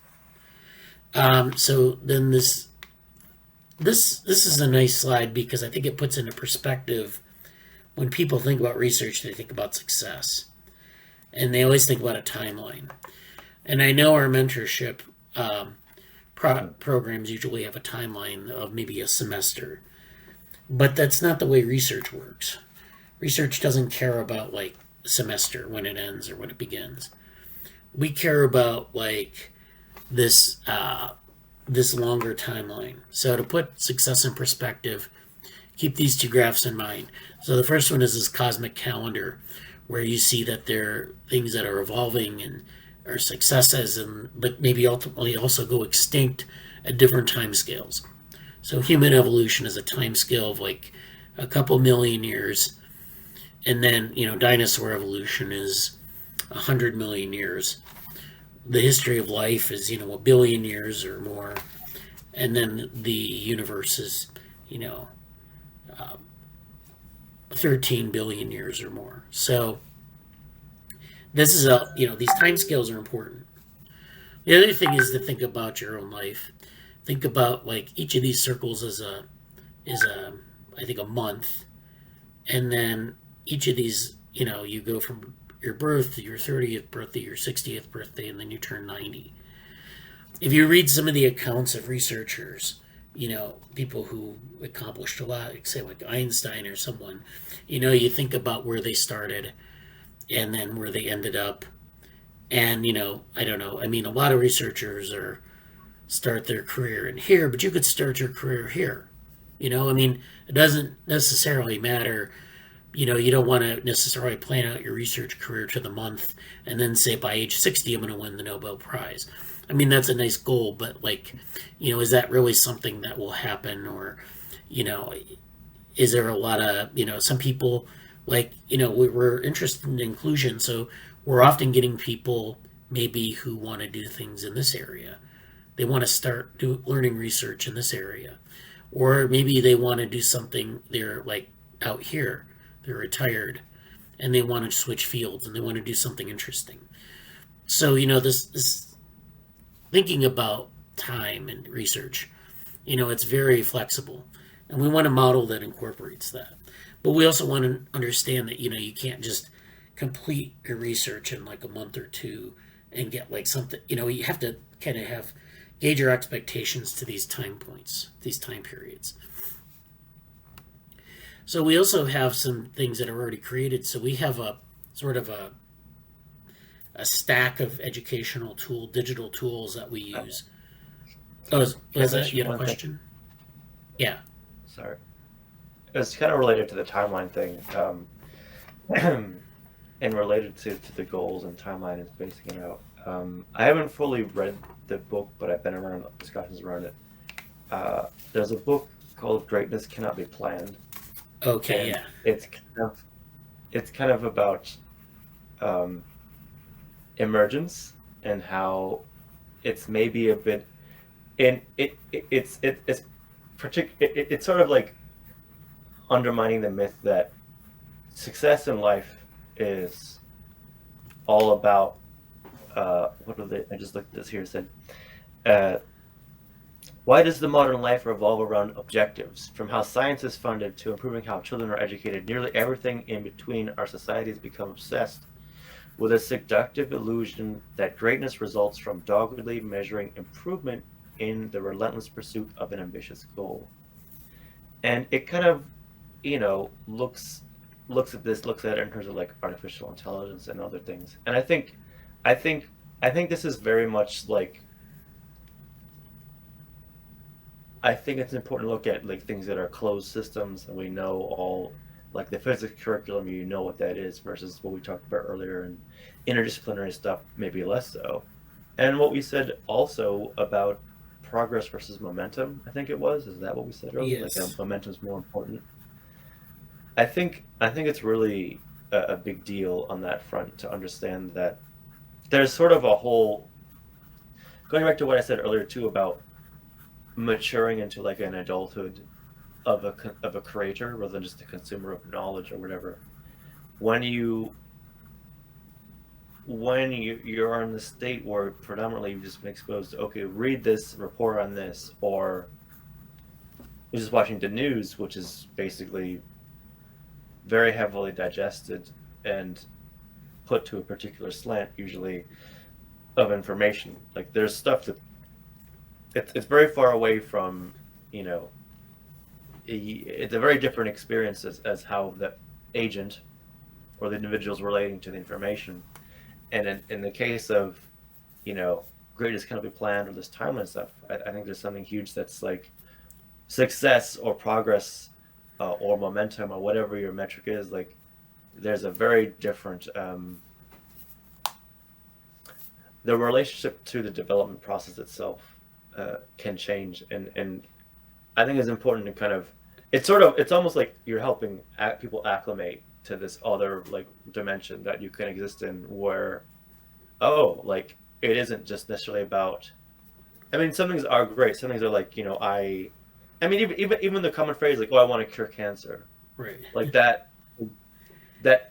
So then this is a nice slide because I think it puts into perspective when people think about research, they think about success. And they always think about a timeline. And I know our mentorship programs usually have a timeline of maybe a semester. But that's not the way research works. Research doesn't care about like semester when it ends or when it begins. We care about like this longer timeline. So to put success in perspective, keep these two graphs in mind. So the first one is this cosmic calendar, where you see that there are things that are evolving and are successes, but maybe ultimately also go extinct at different time scales. So human evolution is a time scale of like a couple million years, and then dinosaur evolution is 100 million years. The history of life is 1 billion years or more, and then the universe is 13 billion years or more. So this is these time scales are important. The other thing is to think about your own life. Think about like each of these circles is I think a month, and then each of these you go from your birth to your 30th birthday, your 60th birthday, and then you turn 90. If you read some of the accounts of researchers, people who accomplished a lot, like say like Einstein or someone, you think about where they started and then where they ended up. And, I don't know. I mean, a lot of researchers start their career in here, but you could start your career here. I mean, it doesn't necessarily matter You don't want to necessarily plan out your research career to the month and then say by age 60 I'm going to win the Nobel Prize. I mean, that's a nice goal, but like, is that really something that will happen? Or, you know, is there a lot of, some people like, we're interested in inclusion. So we're often getting people maybe who want to do things in this area. They want to start learning research in this area. Or maybe they want to do something, they're like out here, they're retired, and they want to switch fields and they want to do something interesting. So, this thinking about time and research, it's very flexible. And we want a model that incorporates that. But we also want to understand that, you can't just complete your research in like a month or two and get like something, you have to kind of gauge your expectations to these time points, these time periods. So we also have some things that are already created. So we have a sort of a stack of educational digital tools that we use. Oh, is that you had a question? Yeah. Sorry. It's kind of related to the timeline thing, and related to the goals and timeline and spacing it out. I haven't fully read the book, but I've been around discussions around it. There's a book called Greatness Cannot Be Planned. Okay, yeah. It's kind of about emergence and how it's maybe a bit, and it's sort of like undermining the myth that success in life is all about what are they? I just looked at this here. It said, why does the modern life revolve around objectives? From how science is funded to improving how children are educated, nearly everything in between, our societies become obsessed with a seductive illusion that greatness results from doggedly measuring improvement in the relentless pursuit of an ambitious goal. And it kind of, looks at it in terms of like artificial intelligence and other things. And I think this is very much like, I think it's important to look at like things that are closed systems, and we know all, like the physics curriculum, what that is, versus what we talked about earlier, and interdisciplinary stuff maybe less so. And what we said also about progress versus momentum, I think it was, is that what we said earlier? Yes. Like momentum is more important. I think it's really a big deal on that front to understand that there's sort of a whole, going back to what I said earlier too about maturing into like an adulthood of a creator rather than just a consumer of knowledge or whatever. When you're in the state where predominantly you've just been exposed to, okay, read this report on this, or you're just watching the news, which is basically very heavily digested and put to a particular slant, usually, of information. Like there's stuff that it's very far away from, it's a very different experience as how the agent or the individual's relating to the information. And in the case of, greatness cannot be planned, or this timeline stuff, I think there's something huge that's like success or progress or momentum or whatever your metric is. Like there's a very different, the relationship to the development process itself can change, and I think it's important to kind of, it's almost like you're helping people acclimate to this other like dimension that you can exist in, where like it isn't just necessarily about, I mean, some things are great, some things are like, I mean, even the common phrase like, oh, I want to cure cancer, Right. like that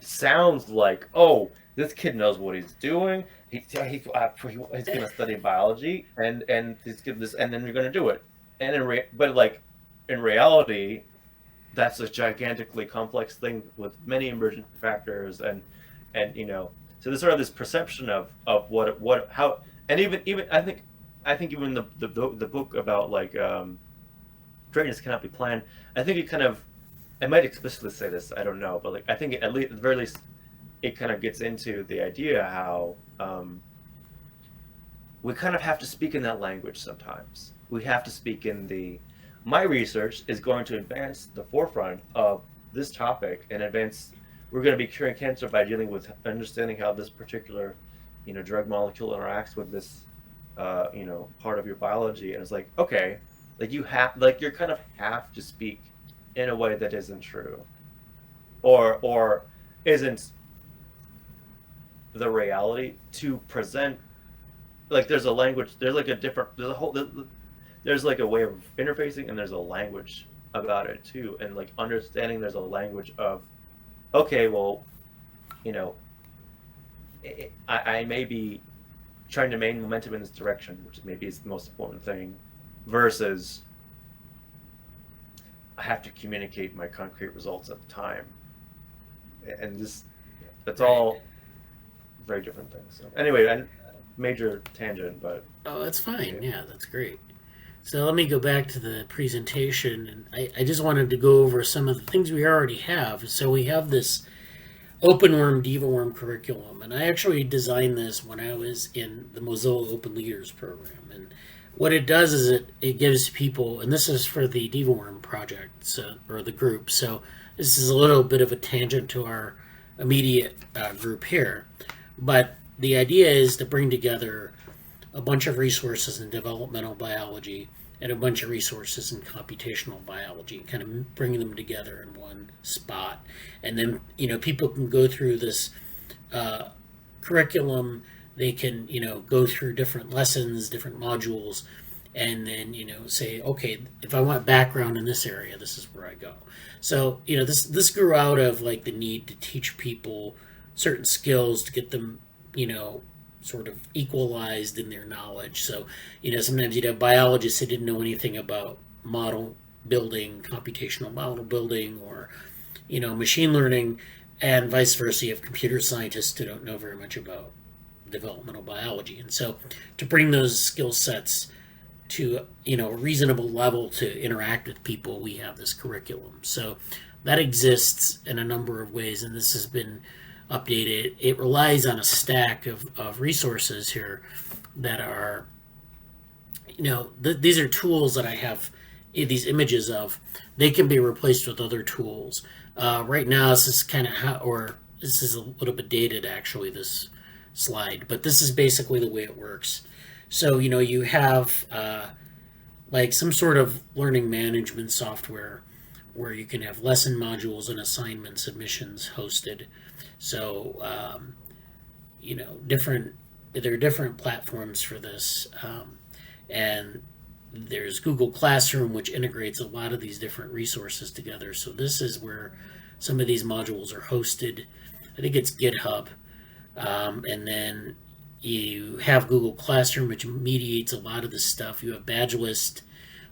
sounds like, oh, this kid knows what he's doing. He's going to study biology, and he's going this, and then you're going to do it. And but like in reality, that's a gigantically complex thing with many emergent factors, and so there's sort of this perception of how, and even I think even the book about like greatness cannot be planned. I think it might explicitly say this. I don't know, but like I think at the very least, it kind of gets into the idea how we kind of have to speak in that language sometimes. We have to speak in my research is going to advance the forefront of this topic and advance. We're going to be curing cancer by dealing with understanding how this particular, drug molecule interacts with this, part of your biology. And it's like, okay, like you're kind of have to speak in a way that isn't true, or isn't the reality to present. Like there's a language, there's like a different, there's like a way of interfacing, and there's a language about it too, and like understanding there's a language of, okay, well, you know, I may be trying to maintain momentum in this direction, which maybe is the most important thing, versus I have to communicate my concrete results at the time, and that's all very different things. So anyway, major tangent, but Oh, that's fine. Yeah, that's great. So let me go back to the presentation, and I just wanted to go over some of the things we already have. So we have this OpenWorm DivaWorm curriculum, and I actually designed this when I was in the Mozilla Open Leaders program. And what it does is it gives people, and this is for the DivaWorm project, or the group. So this is a little bit of a tangent to our immediate group here, but the idea is to bring together a bunch of resources in developmental biology and a bunch of resources in computational biology, kind of bringing them together in one spot. And then, people can go through this curriculum. They can, go through different lessons, different modules, and then, say, okay, if I want background in this area, this is where I go. So, this grew out of like the need to teach people certain skills to get them, sort of equalized in their knowledge. So, sometimes you'd have biologists who didn't know anything about model building, computational model building, or, machine learning, and vice versa. You have computer scientists who don't know very much about developmental biology. And so to bring those skill sets to, a reasonable level to interact with people, we have this curriculum. So that exists in a number of ways, and this has been updated. It relies on a stack of resources here that are, these are tools that I have these images of. They can be replaced with other tools. Right now, this is kind of this is a little bit dated actually, this slide, but this is basically the way it works. So, you have like some sort of learning management software where you can have lesson modules and assignment submissions hosted. So, there are different platforms for this. And there's Google Classroom, which integrates a lot of these different resources together. So this is where some of these modules are hosted. I think it's GitHub. And then you have Google Classroom, which mediates a lot of this stuff. You have BadgeList,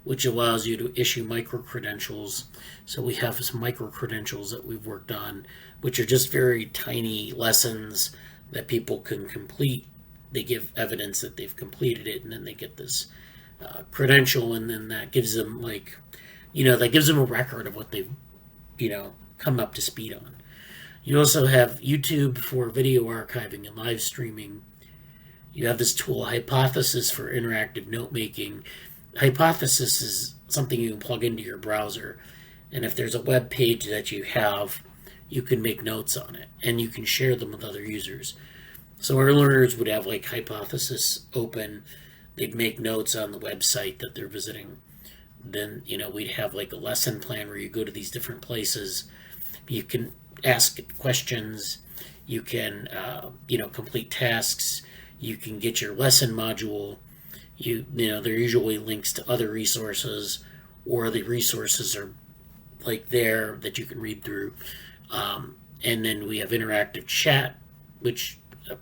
which allows you to issue micro-credentials. So we have some micro-credentials that we've worked on, which are just very tiny lessons that people can complete. They give evidence that they've completed it, and then they get this credential, and then that gives them that gives them a record of what they've, come up to speed on. You also have YouTube for video archiving and live streaming. You have this tool, Hypothesis, for interactive note making. Hypothesis is something you can plug into your browser, and if there's a web page that you have, you can make notes on it, and you can share them with other users. So our learners would have like Hypothesis open. They'd make notes on the website that they're visiting. Then, we'd have like a lesson plan where you go to these different places. You can ask questions. You can, complete tasks. You can get your lesson module. There are usually links to other resources, or the resources are like there that you can read through. And then we have interactive chat, which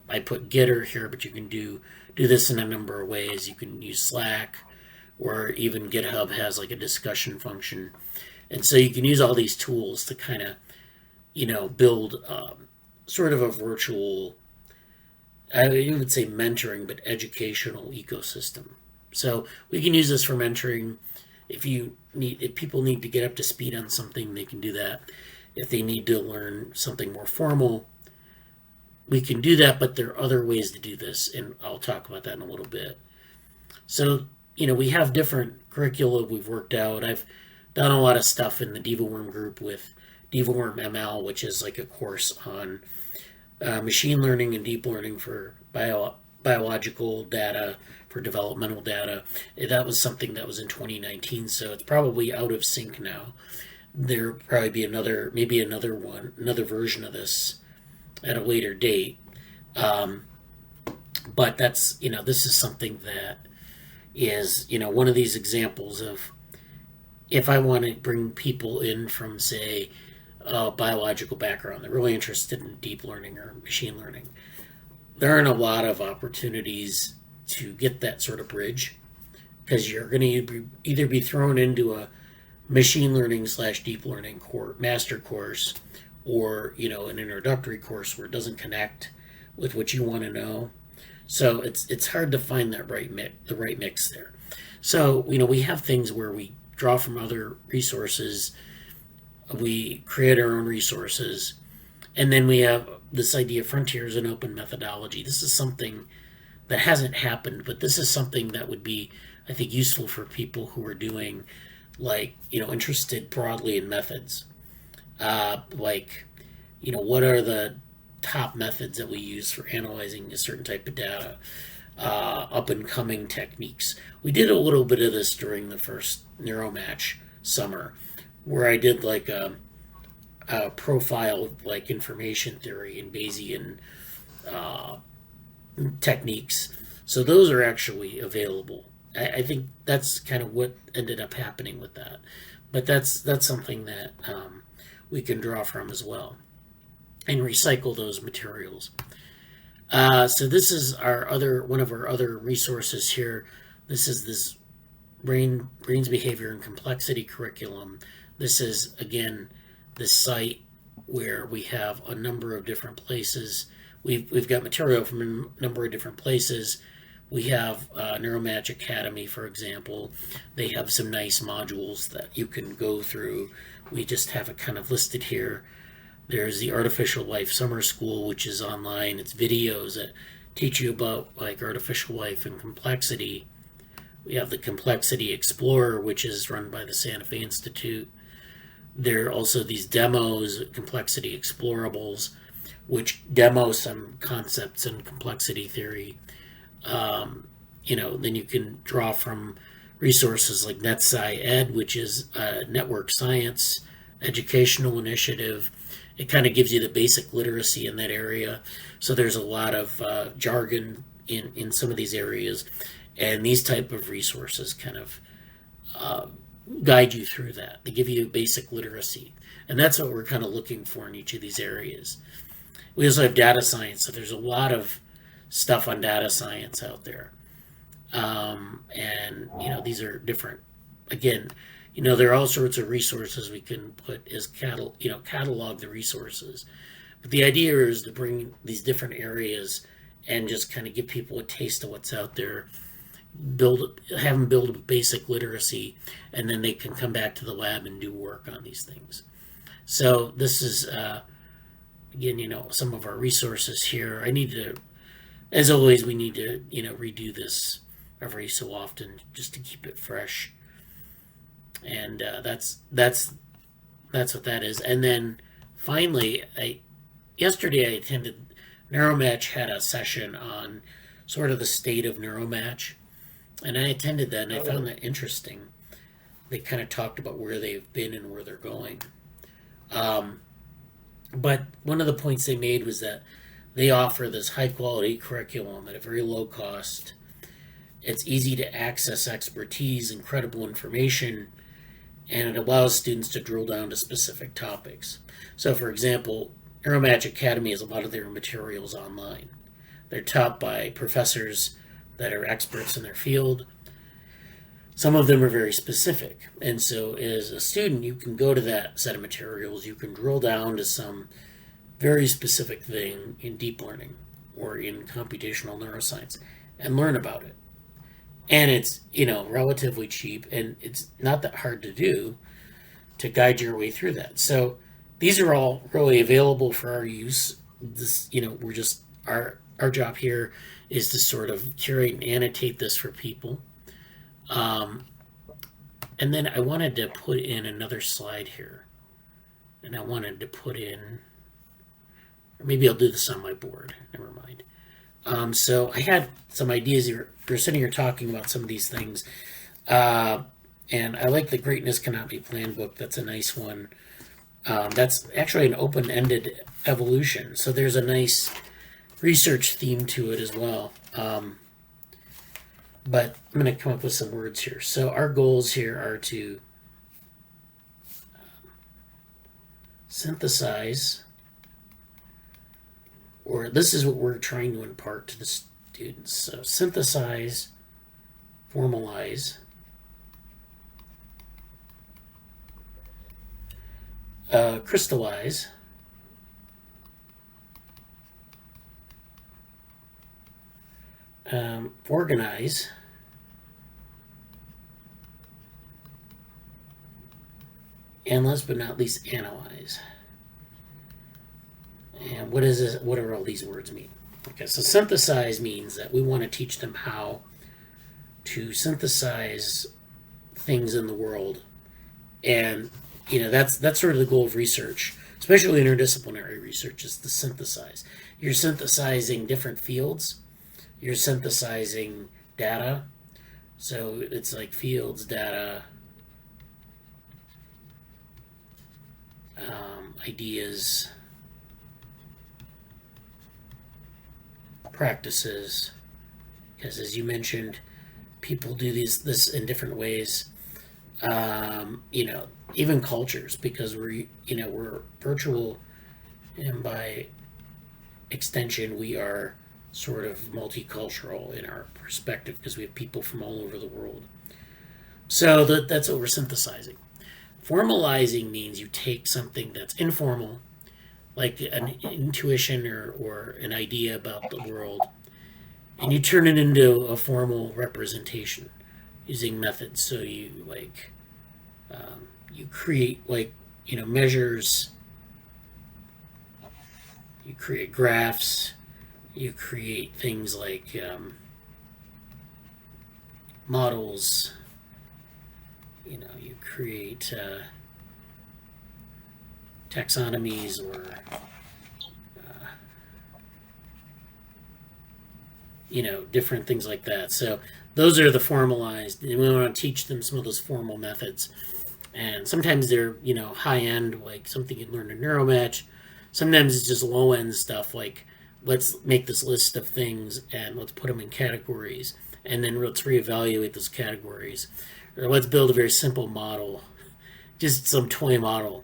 I put Getter here, but you can do this in a number of ways. You can use Slack, or even GitHub has like a discussion function. And so you can use all these tools to kind of, build sort of a virtual, I would say mentoring, but educational ecosystem. So we can use this for mentoring. If people need to get up to speed on something, they can do that. If they need to learn something more formal, we can do that, but there are other ways to do this, and I'll talk about that in a little bit. So, we have different curricula we've worked out. I've done a lot of stuff in the DivaWorm group with Devorm ML, which is like a course on machine learning and deep learning for biological data, for developmental data. That was something that was in 2019, so it's probably out of sync now. There'll probably be maybe another version of this at a later date. But that's, this is something that is, one of these examples of, if I want to bring people in from, say, a biological background, they're really interested in deep learning or machine learning, there aren't a lot of opportunities to get that sort of bridge, because you're going to either be thrown into a machine learning / deep learning master course, or an introductory course where it doesn't connect with what you want to know. So it's hard to find the right mix there. So we have things where we draw from other resources, we create our own resources, and then we have this idea of frontiers and open methodology. This is something that hasn't happened, but this is something that would be, I think, useful for people who are doing, interested broadly in methods. What are the top methods that we use for analyzing a certain type of data? Up and coming techniques. We did a little bit of this during the first NeuroMatch summer, where I did a profile of information theory and Bayesian techniques. So those are actually available. I think that's kind of what ended up happening with that. But that's something that we can draw from as well and recycle those materials. So this is one of our other resources here. This is this brain's behavior and complexity curriculum. This is, again, this site where we have a number of different places. We've got material from a number of different places. We have NeuroMatch Academy, for example. They have some nice modules that you can go through. We just have it kind of listed here. There's the Artificial Life Summer School, which is online. It's videos that teach you about artificial life and complexity. We have the Complexity Explorer, which is run by the Santa Fe Institute. There are also these demos, Complexity Explorables, which demo some concepts in complexity theory. Then you can draw from resources like NetSci-Ed, which is a network science educational initiative. It kind of gives you the basic literacy in that area. So there's a lot of jargon in some of these areas. And these type of resources kind of guide you through that. They give you basic literacy. And that's what we're kind of looking for in each of these areas. We also have data science. So there's a lot of stuff on data science out there. These are different. Again, there are all sorts of resources we can put as catalog the resources. But the idea is to bring these different areas and just kind of give people a taste of what's out there, have them build a basic literacy, and then they can come back to the lab and do work on these things. So this is, again, some of our resources here. As always, we need to, redo this every so often just to keep it fresh. And that's what that is. And then finally, yesterday I attended NeuroMatch had a session on sort of the state of NeuroMatch, and I attended that and I found that interesting. They kind of talked about where they've been and where they're going. But one of the points they made was that they offer this high quality curriculum at a very low cost. It's easy to access expertise and credible information, and it allows students to drill down to specific topics. So, for example, NeuroMatch Academy has a lot of their materials online. They're taught by professors that are experts in their field. Some of them are very specific. And so as a student, you can go to that set of materials, you can drill down to some very specific thing in deep learning or in computational neuroscience and learn about it. And it's, relatively cheap, and it's not that hard to do to guide your way through that. So these are all really available for our use. This, we're just, our job here is to sort of curate and annotate this for people. And then I wanted to put in another slide here. and I wanted to put in, or maybe I'll do this on my board. Never mind. So I had some ideas. You're sitting here talking about some of these things. And I like the Greatness Cannot Be Planned book. That's a nice one. That's actually an open-ended evolution. So there's a nice research theme to it as well. But I'm going to come up with some words here. So our goals here are to synthesize, or this is what we're trying to impart to the students. So synthesize, formalize, crystallize, organize, and last but not least, analyze. And what is this? What do all these words mean? Okay, so synthesize means that we want to teach them how to synthesize things in the world, and that's sort of the goal of research, especially interdisciplinary research, is to synthesize. You're synthesizing different fields. You're synthesizing data. So it's like fields, data, ideas, practices. Because as you mentioned, people do this in different ways. Even cultures, because we're virtual, and by extension we are sort of multicultural in our perspective, because we have people from all over the world. So that's what we're synthesizing. Formalizing means you take something that's informal, like an intuition or an idea about the world, and you turn it into a formal representation using methods. So you you create measures, you create graphs, you create things like models, you create taxonomies or different things like that. So those are the formalized, and we want to teach them some of those formal methods. And sometimes they're, high end, like something you learn in NeuroMatch. Sometimes it's just low end stuff, like let's make this list of things and let's put them in categories, and then let's reevaluate those categories. Or let's build a very simple model, just some toy model.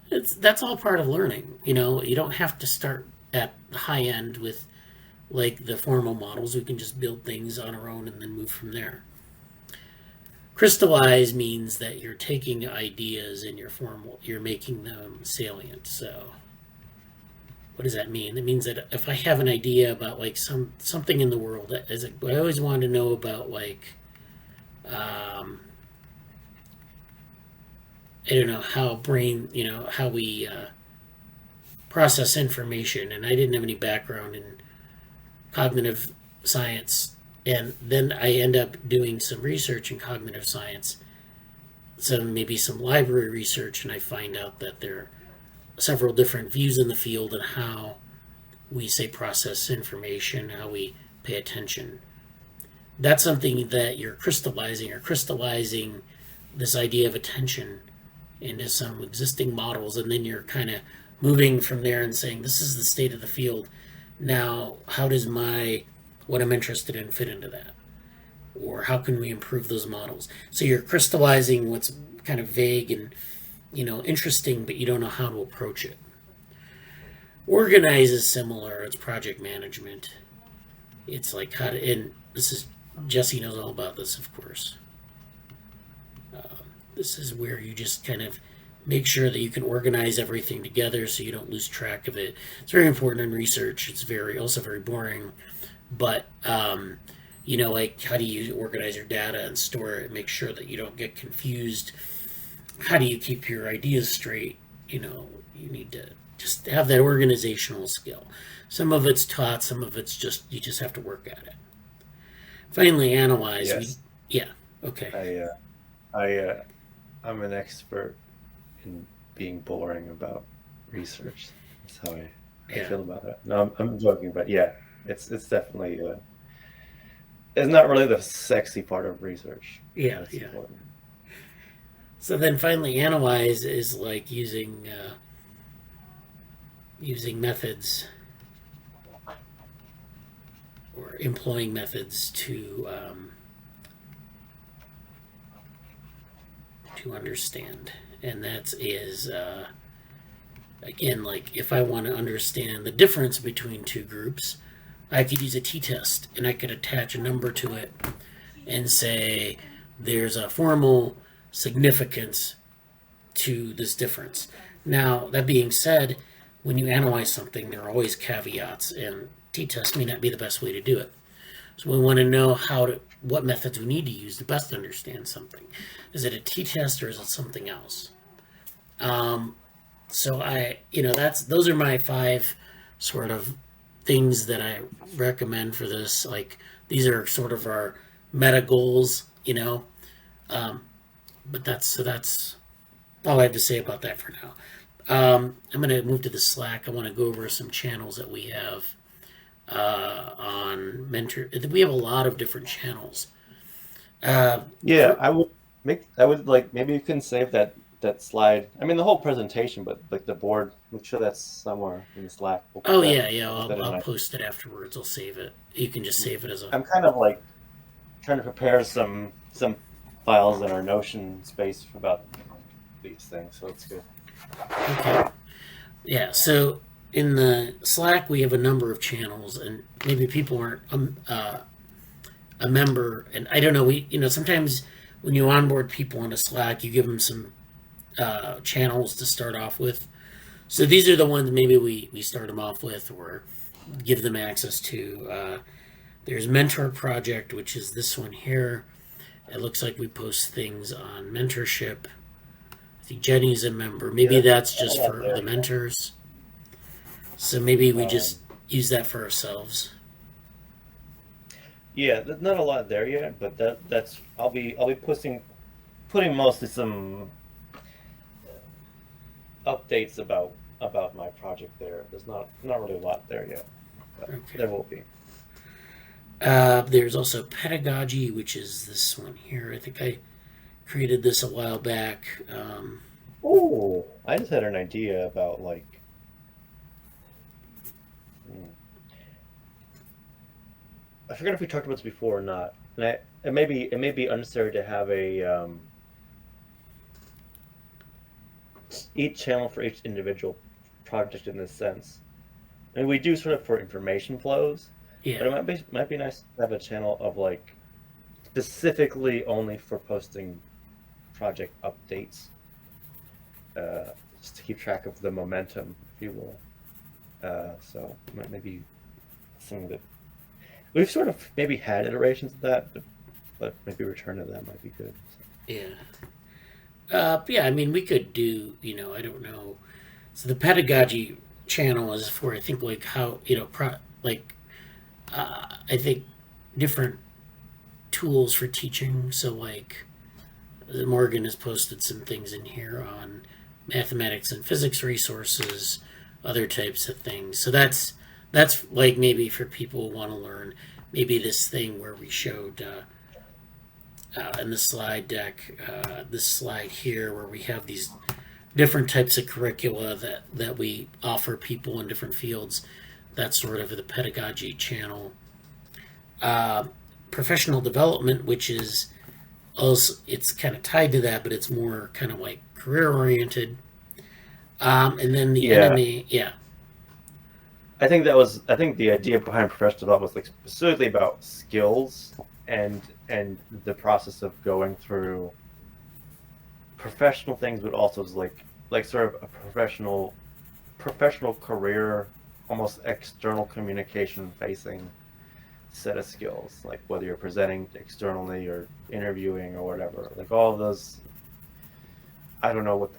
That's all part of learning. You don't have to start at the high end with like the formal models. We can just build things on our own and then move from there. Crystallize means that you're taking ideas and you're making them salient. So what does that mean? It means that if I have an idea about like something in the world, I always wanted to know about I don't know how how we process information, and I didn't have any background in cognitive science, and then I end up doing some research in cognitive science, maybe some library research, and I find out that there are several different views in the field and how we say process information, how we pay attention. That's something that you're crystallizing this idea of attention into some existing models, and then you're kind of moving from there and saying, this is the state of the field. Now, how does what I'm interested in fit into that? Or how can we improve those models? So you're crystallizing what's kind of vague and, interesting, but you don't know how to approach it. Organize is similar. It's project management. It's like and Jesse knows all about this, of course. This is where you just kind of make sure that you can organize everything together so you don't lose track of it. It's very important in research. It's also very boring. But, like how do you organize your data and store it and make sure that you don't get confused? How do you keep your ideas straight? You need to just have that organizational skill. Some of it's taught, some of it's you just have to work at it. Finally, analyze. Yes. Okay. I'm an expert in being boring about research. That's how I Yeah. feel about it. No, I'm joking, but yeah, it's definitely it's not really the sexy part of research, but Yeah. it's Yeah. important. So then finally, analyze is like using methods or employing methods to understand, and that is again, like if I want to understand the difference between two groups, I could use a t-test and I could attach a number to it and say there's a formal significance to this difference. Now, that being said, when you analyze something, there are always caveats, and t-test may not be the best way to do it. So we want to know what methods we need to use to best understand something. Is it a t-test or is it something else? So those are my 5 sort of things that I recommend for this. Like these are sort of our meta goals, but that's all I have to say about that for now. I'm going to move to the Slack. I want to go over some channels that we have on Mentor. We have a lot of different channels. Yeah, I would like maybe you can save that slide. I mean the whole presentation, but like the board, make sure that's somewhere in the Slack. We'll put Oh that. yeah, yeah. I'll put I'll, that in I'll my. post it afterwards. I'll save it. You can just save it as a. I'm kind of like trying to prepare some files in our Notion space about these things, so it's good. Okay. Yeah. So in the Slack, we have a number of channels, and maybe people aren't a member. And I don't know. Sometimes when you onboard people into Slack, you give them some channels to start off with. So these are the ones maybe we start them off with or give them access to. There's Mentor Project, which is this one here. It looks like we post things on mentorship. I think Jenny's a member. Maybe that's just for the mentors. So maybe we just use that for ourselves. Yeah, there's not a lot there yet, but that's I'll be putting mostly some updates about my project there. There's not really a lot there yet, but Okay. there will be. There's also Pedagogy, which is this one here. I think I created this a while back. Oh, I just had an idea about like. hmm, I forget if we talked about this before or not, and it may be unnecessary to have a each channel for each individual project in this sense. I mean, we do sort of for information flows, but Yeah, it might be nice to have a channel of like specifically only for posting project updates, just to keep track of the momentum, if you will. So maybe something that we've sort of maybe had iterations of that, but maybe return to that might be good. yeah. Yeah, I mean, we could do, I don't know. So the Pedagogy channel is for, I think, like how, I think different tools for teaching. So, like, Morgan has posted some things in here on mathematics and physics resources, other types of things. So that's like maybe for people who want to learn maybe this thing where we showed in the slide deck, this slide here where we have these different types of curricula that we offer people in different fields. That's sort of the Pedagogy channel. Professional development, which is also, it's kind of tied to that, but it's more kind of like career oriented. And then the Yeah, Nma, yeah, I think the idea behind professional development was like specifically about skills and the process of going through professional things, but also is like sort of a professional career, almost external communication facing set of skills, like whether you're presenting externally or interviewing or whatever. Like all of those, I don't know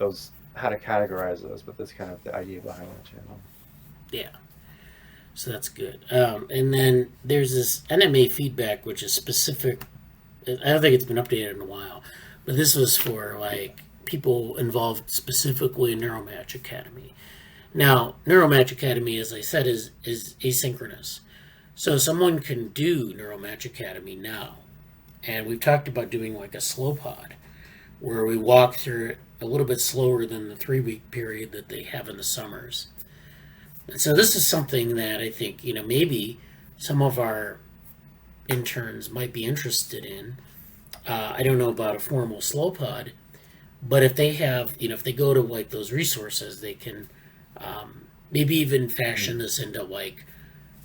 how to categorize those, but that's kind of the idea behind the channel. yeah. So that's good. And then there's this NMA feedback, which is specific. I don't think it's been updated in a while, but this was for like people involved specifically in Neuromatch Academy. Now, Neuromatch Academy, as I said, is asynchronous. So someone can do Neuromatch Academy now. And we've talked about doing like a slow pod, where we walk through it a little bit slower than the 3-week period that they have in the summers. And so this is something that I think, maybe some of our interns might be interested in. I don't know about a formal slow pod, but if they have, if they go to like those resources, they can maybe even fashion this into like,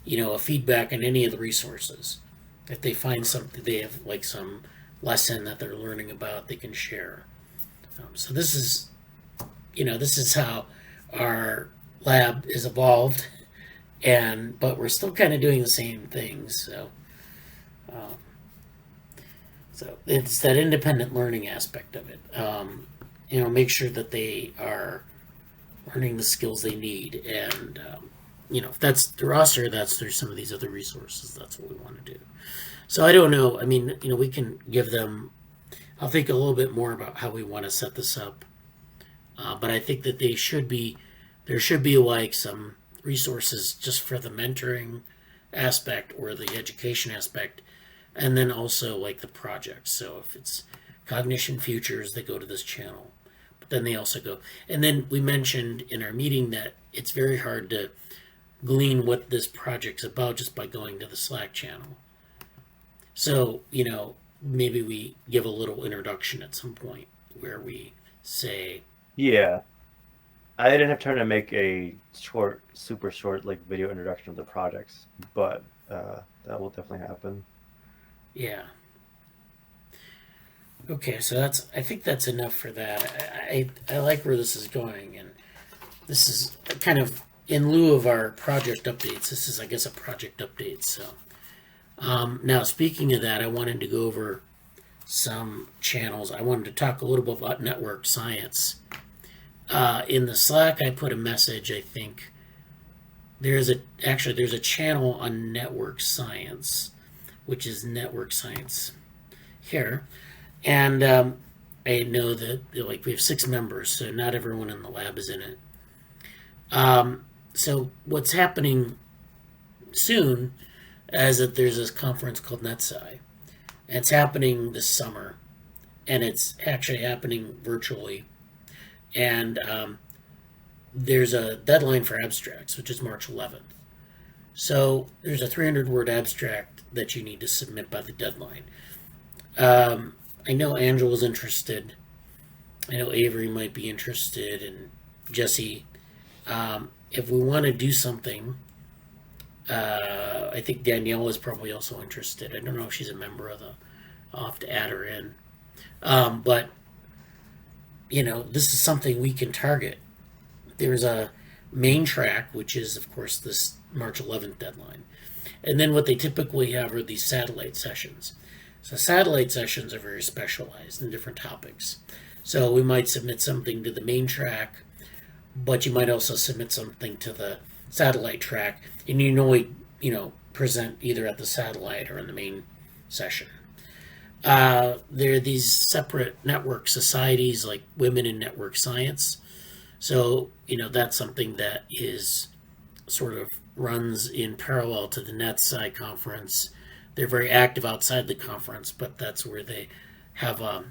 a feedback on any of the resources. If they find something, they have like some lesson that they're learning about, they can share. So this is how our lab is evolved, but we're still kind of doing the same things. So it's that independent learning aspect of it. Make sure that they are learning the skills they need, and if that's through us or that's through some of these other resources, that's what we want to do. So I don't know. I mean, we can give them. I'll think a little bit more about how we want to set this up, but I think that there should be like some resources just for the mentoring aspect or the education aspect, and then also like the projects. So if it's Cognition Futures, they go to this channel, but then they also go. And then we mentioned in our meeting that it's very hard to glean what this project's about just by going to the Slack channel. So, maybe we give a little introduction at some point where we say, Yeah. I didn't have time to make a super short, like video introduction of the projects, but that will definitely happen. yeah. Okay, so I think that's enough for that. I like where this is going, and this is kind of in lieu of our project updates. This is, I guess, a project update. So now, speaking of that, I wanted to go over some channels. I wanted to talk a little bit about network science. In the Slack, I put a message. I think there's a channel on network science, which is network science here, and I know that like we have 6 members, so not everyone in the lab is in it. So what's happening soon is that there's this conference called NetSci. And it's happening this summer, and it's actually happening virtually. And there's a deadline for abstracts, which is March 11th. So there's a 300-word abstract that you need to submit by the deadline. I know Angela's interested. I know Avery might be interested, and Jesse. If we want to do something, I think Danielle is probably also interested. I don't know if she's a member of the. I'll have to add her in. But this is something we can target. There's a main track, which is, of course, this March 11th deadline. And then what they typically have are these satellite sessions. So satellite sessions are very specialized in different topics. So we might submit something to the main track, but you might also submit something to the satellite track, and you can only, present either at the satellite or in the main session. There are these separate network societies like Women in Network Science. So, that's something that is sort of runs in parallel to the NetSci conference. They're very active outside the conference, but that's where they have a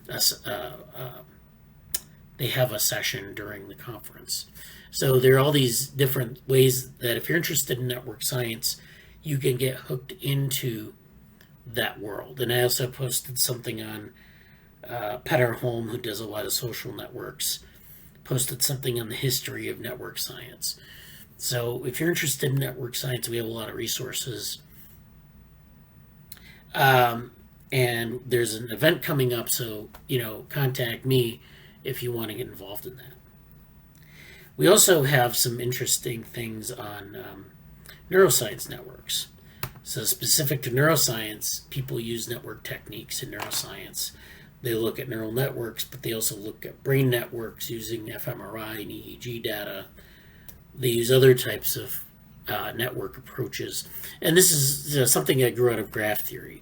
session during the conference. So there are all these different ways that if you're interested in network science, you can get hooked into that world. And I also posted something on Petter Holm, who does a lot of social networks, posted something on the history of network science. So if you're interested in network science, we have a lot of resources. And there's an event coming up, so, contact me if you want to get involved in that. We also have some interesting things on neuroscience networks. So specific to neuroscience, people use network techniques in neuroscience. They look at neural networks, but they also look at brain networks using fMRI and EEG data. They use other types of network approaches. And this is something that grew out of graph theory.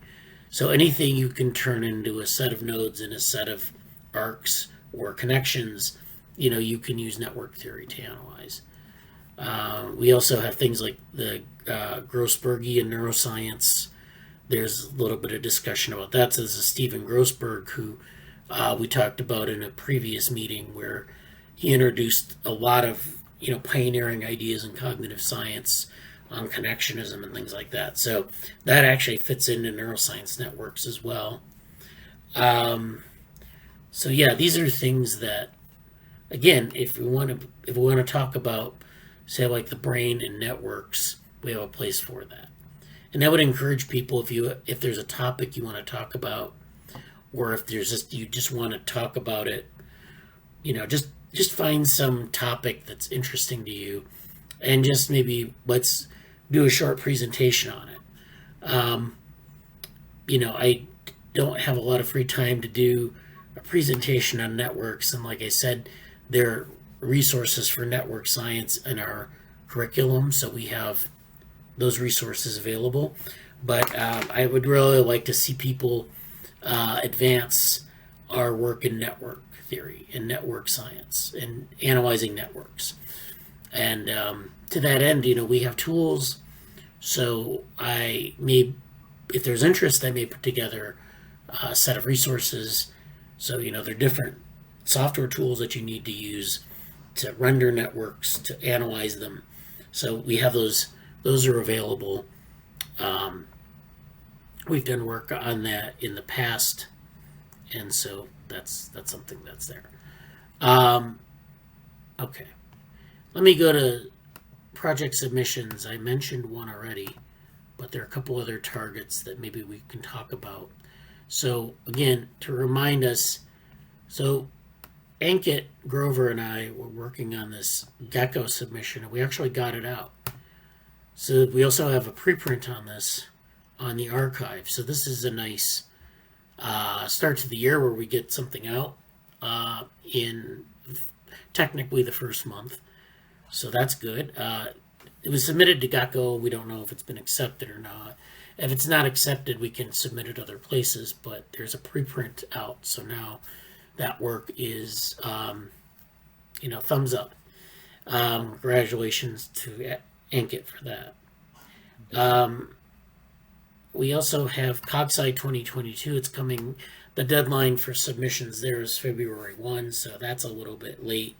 So anything you can turn into a set of nodes and a set of arcs or connections, you can use network theory to analyze. We also have things like the Grossbergian neuroscience. There's a little bit of discussion about that. So this is Stephen Grossberg, who we talked about in a previous meeting, where he introduced a lot of pioneering ideas in cognitive science on connectionism and things like that. So that actually fits into neuroscience networks as well. So yeah, these are things that, again, if we want to talk about, say, like the brain and networks, we have a place for that. And I would encourage people, if there's a topic you want to talk about, or if you just want to talk about it, just find some topic that's interesting to you, and just maybe let's do a short presentation on it. I don't have a lot of free time to do a presentation on networks, and like I said, there are resources for network science in our curriculum, so we have those resources available. But I would really like to see people advance our work in network theory and network science and analyzing networks. And to that end, we have tools. So if there's interest, I may put together a set of resources. So, there are different software tools that you need to use to render networks, to analyze them. So we have those are available. We've done work on that in the past, and so that's something that's there. Okay, let me go to project submissions. I mentioned one already, but there are a couple other targets that maybe we can talk about. So again, to remind us, so Ankit, Grover, and I were working on this Gecko submission, and we actually got it out. So we also have a preprint on this on the archive. So this is a nice start to the year where we get something out in technically the first month. So that's good. It was submitted to Gecko. We don't know if it's been accepted or not. If it's not accepted, we can submit it other places, but there's a preprint out. So now that work is, thumbs up. Congratulations to Ankit for that. We also have CogSci 2022. It's coming. The deadline for submissions there is February 1, so that's a little bit late.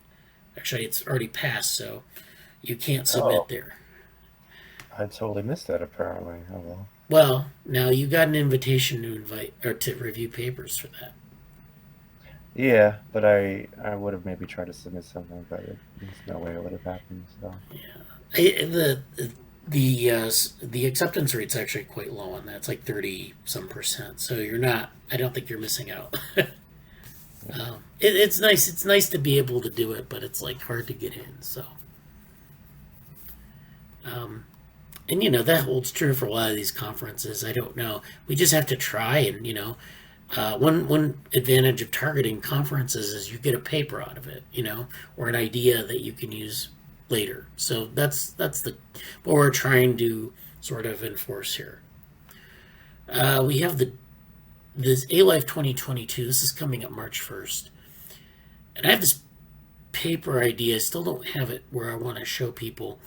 Actually, it's already passed, so you can't submit there. I totally missed that, apparently. Oh, well. Well, now you got an invitation to invite or to review papers for that. Yeah, but I would have maybe tried to submit something, but there's no way it would have happened. So yeah, the acceptance rate's actually quite low on that. It's like 30-some%. So you're not. I don't think you're missing out. It's nice. It's nice to be able to do it, but it's like hard to get in. So, and that holds true for a lot of these conferences. I don't know. We just have to try, and one advantage of targeting conferences is you get a paper out of it, or an idea that you can use later. So that's what we're trying to sort of enforce here. We have this A-Life 2022. This is coming up March 1st. And I have this paper idea. I still don't have it where I want to show people,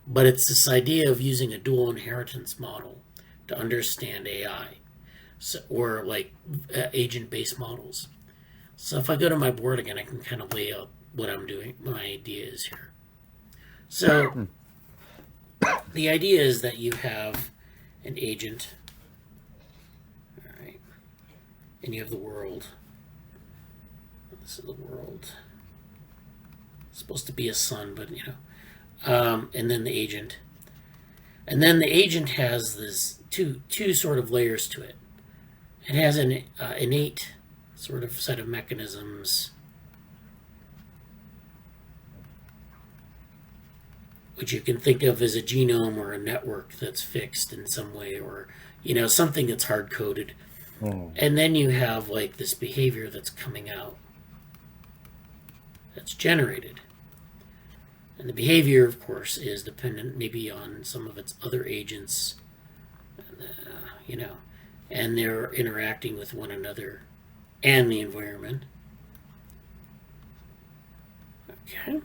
but it's this idea of using a dual inheritance model to understand AI, or like agent-based models. So if I go to my board again, I can kind of lay out what I'm doing. My idea is here. So the idea is that you have an agent, all right, and you have the world. This is the world. It's supposed to be a sun, but and then the agent, and then the agent has this two sort of layers to it. It has an innate sort of set of mechanisms, which you can think of as a genome or a network that's fixed in some way, or something that's hard-coded. And then you have like this behavior that's coming out, that's generated. And the behavior, of course, is dependent maybe on some of its other agents, and they're interacting with one another and the environment. Okay.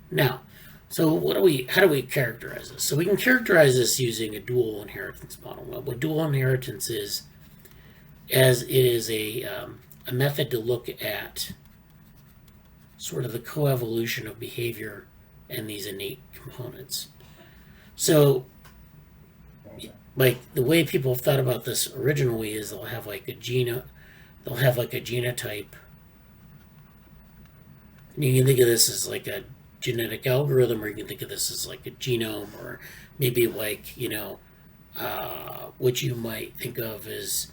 Now, so how do we characterize this? So we can characterize this using a dual inheritance model. Well, what dual inheritance is, as it is a method to look at sort of the coevolution of behavior and these innate components. So, like the way people have thought about this originally is they'll have like a genotype. And you can think of this as like a genetic algorithm, or you can think of this as like a genome, or maybe like, what you might think of as,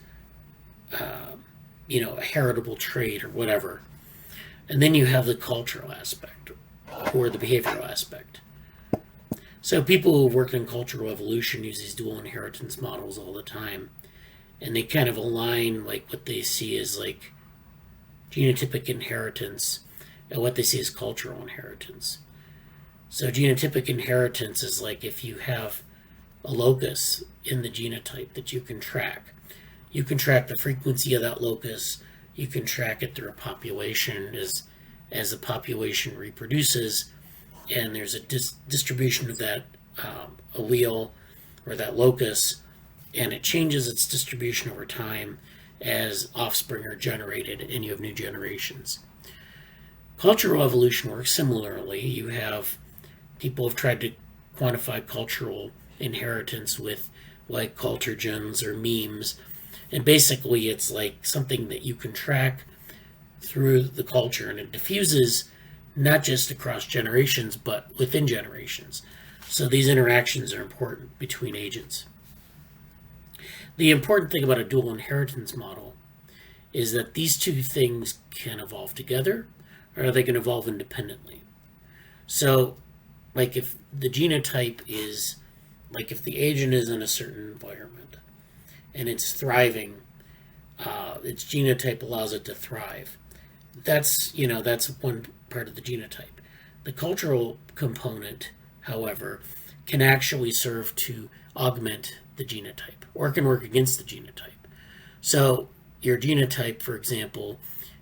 a heritable trait or whatever. And then you have the cultural aspect or the behavioral aspect. So people who work in cultural evolution use these dual inheritance models all the time, and they kind of align like what they see as like genotypic inheritance and what they see as cultural inheritance. So genotypic inheritance is like if you have a locus in the genotype that you can track. You can track the frequency of that locus. You can track it through a population as the population reproduces, and there's a distribution of that allele or that locus, and it changes its distribution over time as offspring are generated and you have new generations. Cultural evolution works similarly. You have people have tried to quantify cultural inheritance with like culturgens or memes, and basically it's like something that you can track through the culture, and it diffuses not just across generations but within generations. So these interactions are important between agents. The important thing about a dual inheritance model is that these two things can evolve together, or they can evolve independently. So like if the genotype is, like if the agent is in a certain environment and it's thriving, its genotype allows it to thrive. That's one part of the genotype. The cultural component, however, can actually serve to augment the genotype, or it can work against the genotype. So your genotype, for example,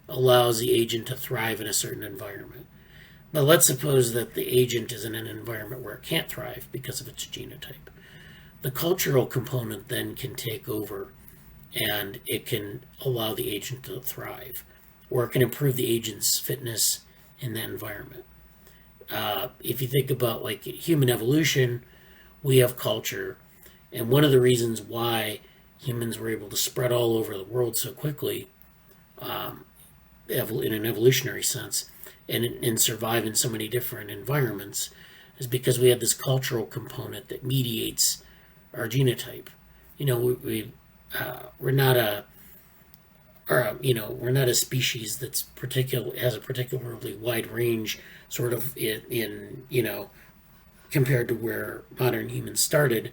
allows the agent to thrive in a certain environment. But let's suppose that the agent is in an environment where it can't thrive because of its genotype. The cultural component then can take over, and it can allow the agent to thrive, or it can improve the agent's fitness in that environment. If you think about like human evolution, we have culture, and one of the reasons why humans were able to spread all over the world so quickly, in an evolutionary sense, and survive in so many different environments, is because we have this cultural component that mediates our genotype. We're not a species that's has a particularly wide range, sort of in compared to where modern humans started,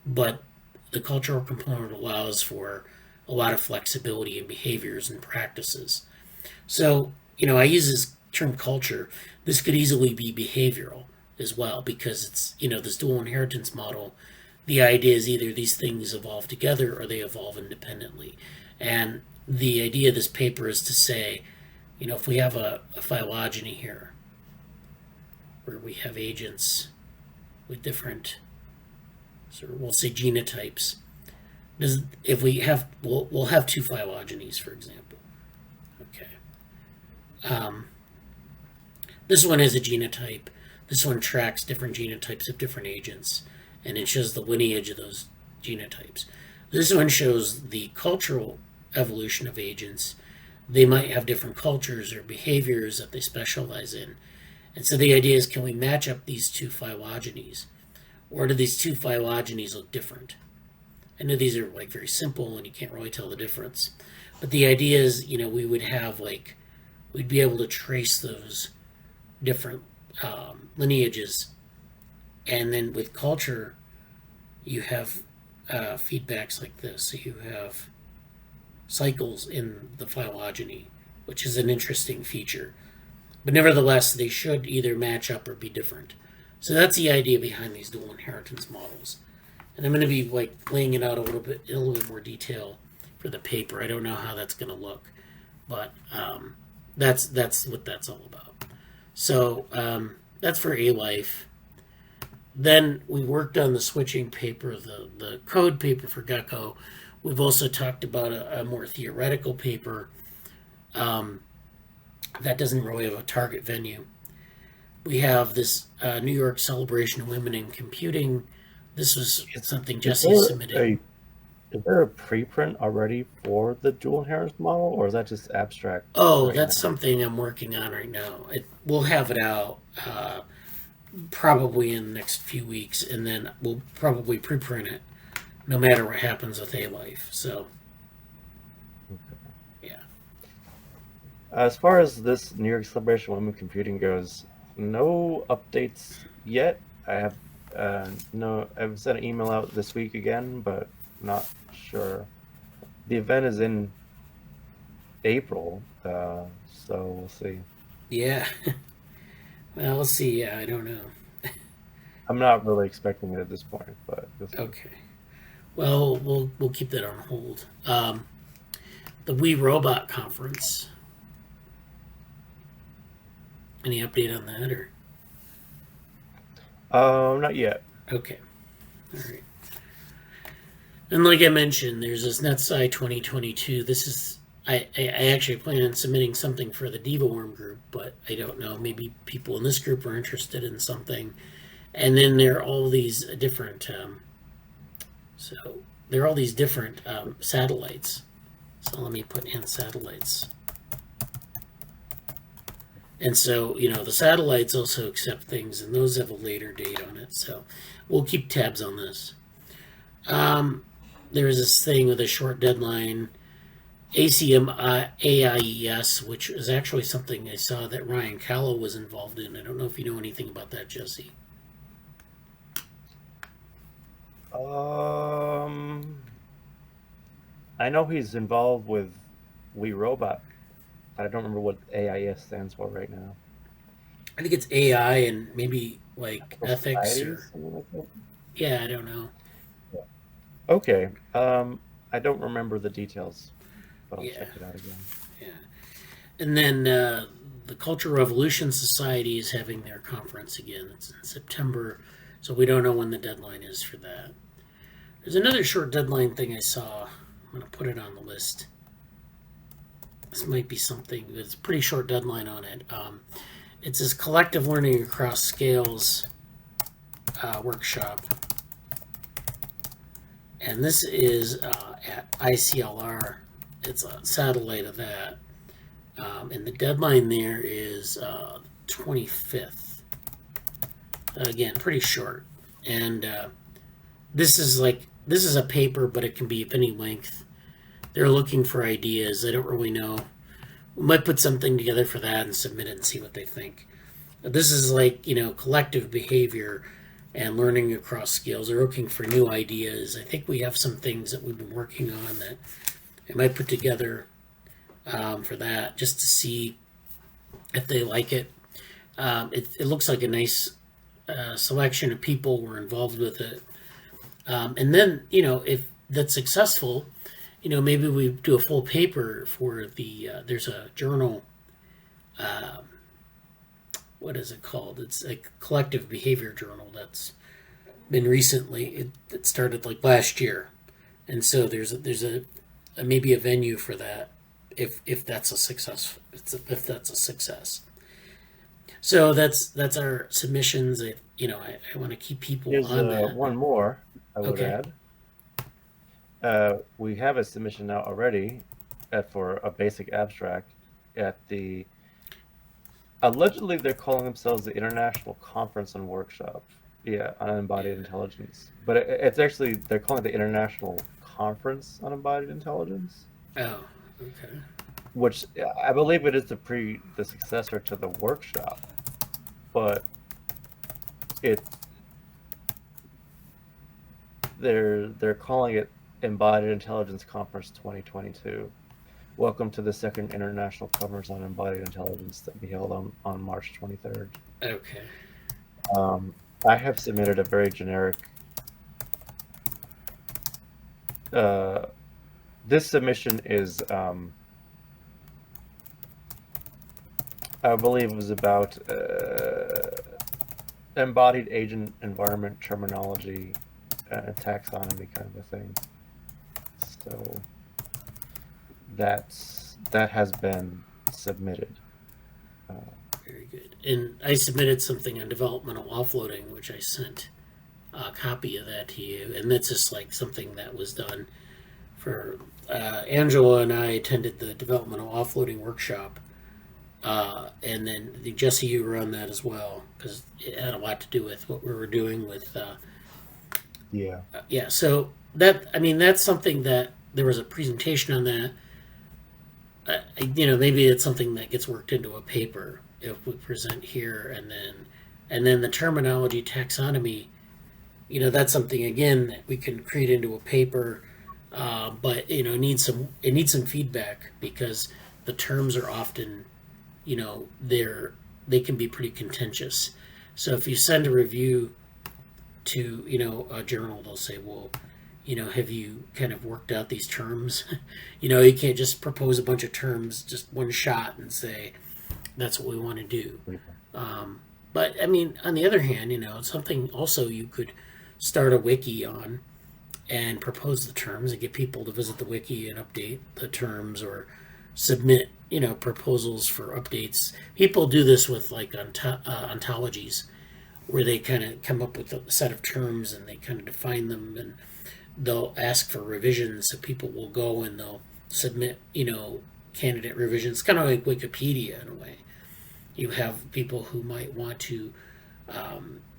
but the cultural component allows for a lot of flexibility in behaviors and practices. So, I use this term culture. This could easily be behavioral as well, because it's, this dual inheritance model, the idea is either these things evolve together or they evolve independently. And the idea of this paper is to say, if we have a phylogeny here, where we have agents with different, so we'll say genotypes, we'll have two phylogenies, for example. Okay. This one has a genotype. This one tracks different genotypes of different agents, and it shows the lineage of those genotypes. This one shows the cultural evolution of agents. They might have different cultures or behaviors that they specialize in. And so the idea is, can we match up these two phylogenies? Or do these two phylogenies look different? I know these are like very simple and you can't really tell the difference. But the idea is, we would have we'd be able to trace those different lineages. And then with culture, you have feedbacks like this. So you have cycles in the phylogeny, which is an interesting feature. But nevertheless, they should either match up or be different. So that's the idea behind these dual inheritance models. And I'm going to be laying it out in a little bit more detail for the paper. I don't know how that's going to look, but that's what that's all about. So that's for A-Life. Then we worked on the switching paper, the code paper for Gecko. We've also talked about a more theoretical paper that doesn't really have a target venue. We have this New York Celebration of Women in Computing. This was something Jesse submitted. Is there a preprint already for the dual inheritance model, or is that just abstract? Oh, right that's now? something I'm working on right now. We'll have it out probably in the next few weeks, and then we'll probably preprint it no matter what happens with A-Life. So, yeah. As far as this New York Celebration of Women Computing goes, no updates yet. I have I've sent an email out this week again, but not sure. The event is in April, so we'll see. Yeah. Well, we'll see. Yeah, I don't know. I'm not really expecting it at this point, but we'll see. Okay. Well, we'll keep that on hold. The We Robot Conference. Any update on that, or Not yet. okay? All right. And like I mentioned, there's this NetSci 2022. This is I actually plan on submitting something for the DevaWorm group, but I don't know. Maybe people in this group are interested in something. And then there are all these different. So there are all these different satellites. So let me put in satellites. And so, the satellites also accept things, and those have a later date on it. So we'll keep tabs on this. There was this thing with a short deadline, ACM AIES, which is actually something I saw that Ryan Callow was involved in. I don't know if you know anything about that, Jesse. I know he's involved with We Robot. I don't remember what AIS stands for right now. I think it's AI and maybe like ethics or something like that? yeah, I don't know. Okay. I don't remember the details, but I'll check it out again. Yeah. And then the Cultural Revolution Society is having their conference again. It's in September, so we don't know when the deadline is for that. There's another short deadline thing I saw. I'm going to put it on the list. This might be something, it's a pretty short deadline on it. It's this collective learning across scales workshop. And this is at ICLR. It's a satellite of that. And the deadline there is 25th. Again, pretty short. And this is a paper, but it can be of any length. They're looking for ideas. I don't really know. We might put something together for that and submit it and see what they think. But this is collective behavior and learning across scales. They're looking for new ideas. I think we have some things that we've been working on that I might put together for that, just to see if they like it. It looks like a nice selection of people were involved with it. And then, if that's successful, maybe we do a full paper for there's a journal, what is it called? It's a collective behavior journal that's been recently, it started like last year. And so there's a maybe a venue for that if that's a success, if that's a success. So that's our submissions. I want to keep people There's on that. one more I would Okay. add. We have a submission out already for a basic abstract at the. Allegedly, they're calling themselves the International Conference and Workshop. Yeah, on embodied intelligence. But it's actually, they're calling it the International Conference on Embodied Intelligence. Oh, okay. Which I believe it is the successor to the workshop. But they're calling it Embodied Intelligence Conference 2022. Welcome to the second International Conference on Embodied Intelligence that will be held on March 23rd. Okay. I have submitted a very generic. This submission is I believe it was about embodied agent environment terminology, taxonomy kind of a thing. So that has been submitted. Very good. And I submitted something on developmental offloading, which I sent a copy of that to you. And that's just like something that was done for Angela and I attended the developmental offloading workshop. And then Jesse, you were on that as well because it had a lot to do with what we were doing with. Yeah. Yeah. So that's something that there was a presentation on that. Maybe it's something that gets worked into a paper if we present here, and then the terminology taxonomy. That's something again that we can create into a paper, but it needs some feedback because the terms are often, they can be pretty contentious. So if you send a review to a journal, they'll say, well, have you kind of worked out these terms? You can't just propose a bunch of terms just one shot and say that's what we want to do. But I mean, on the other hand, it's something also you could start a wiki on and propose the terms and get people to visit the wiki and update the terms or submit, proposals for updates. People do this with like ontologies where they kind of come up with a set of terms and they kind of define them and they'll ask for revisions. So people will go and they'll submit, candidate revisions, kind of like Wikipedia in a way. You have people who might want to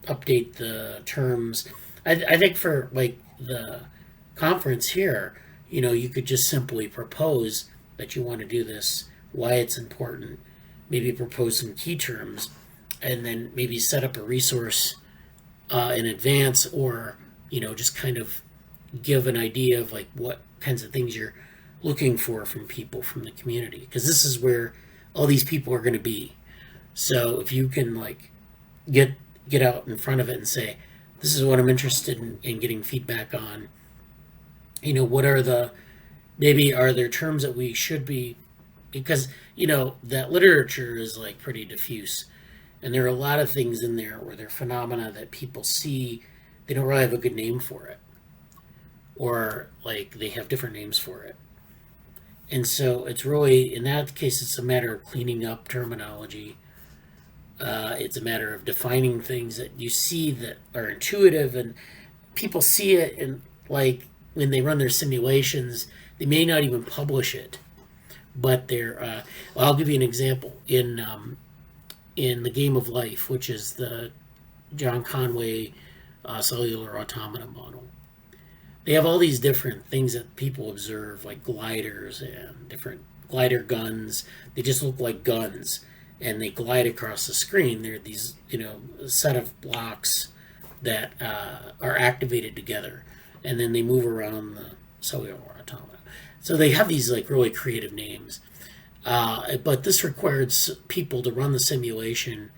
update the terms. I think for like the conference here, you could just simply propose that you want to do this, why it's important, maybe propose some key terms, and then maybe set up a resource in advance or, just kind of give an idea of like what kinds of things you're looking for from people from the community, because this is where all these people are going to be. So if you can like get out in front of it and say, this is what I'm interested in getting feedback on, what are there terms that we should be, because that literature is like pretty diffuse and there are a lot of things in there where they're phenomena that people see, they don't really have a good name for it, or like they have different names for it. And so it's really, in that case, it's a matter of cleaning up terminology. It's a matter of defining things that you see that are intuitive and people see it, and like when they run their simulations, they may not even publish it, but they're, I'll give you an example. In the Game of Life, which is the John Conway cellular automata model, they have all these different things that people observe, like gliders and different glider guns. They just look like guns, and they glide across the screen. They're these, a set of blocks that are activated together, and then they move around the cellular automata. So they have these like really creative names. But this required people to run the simulation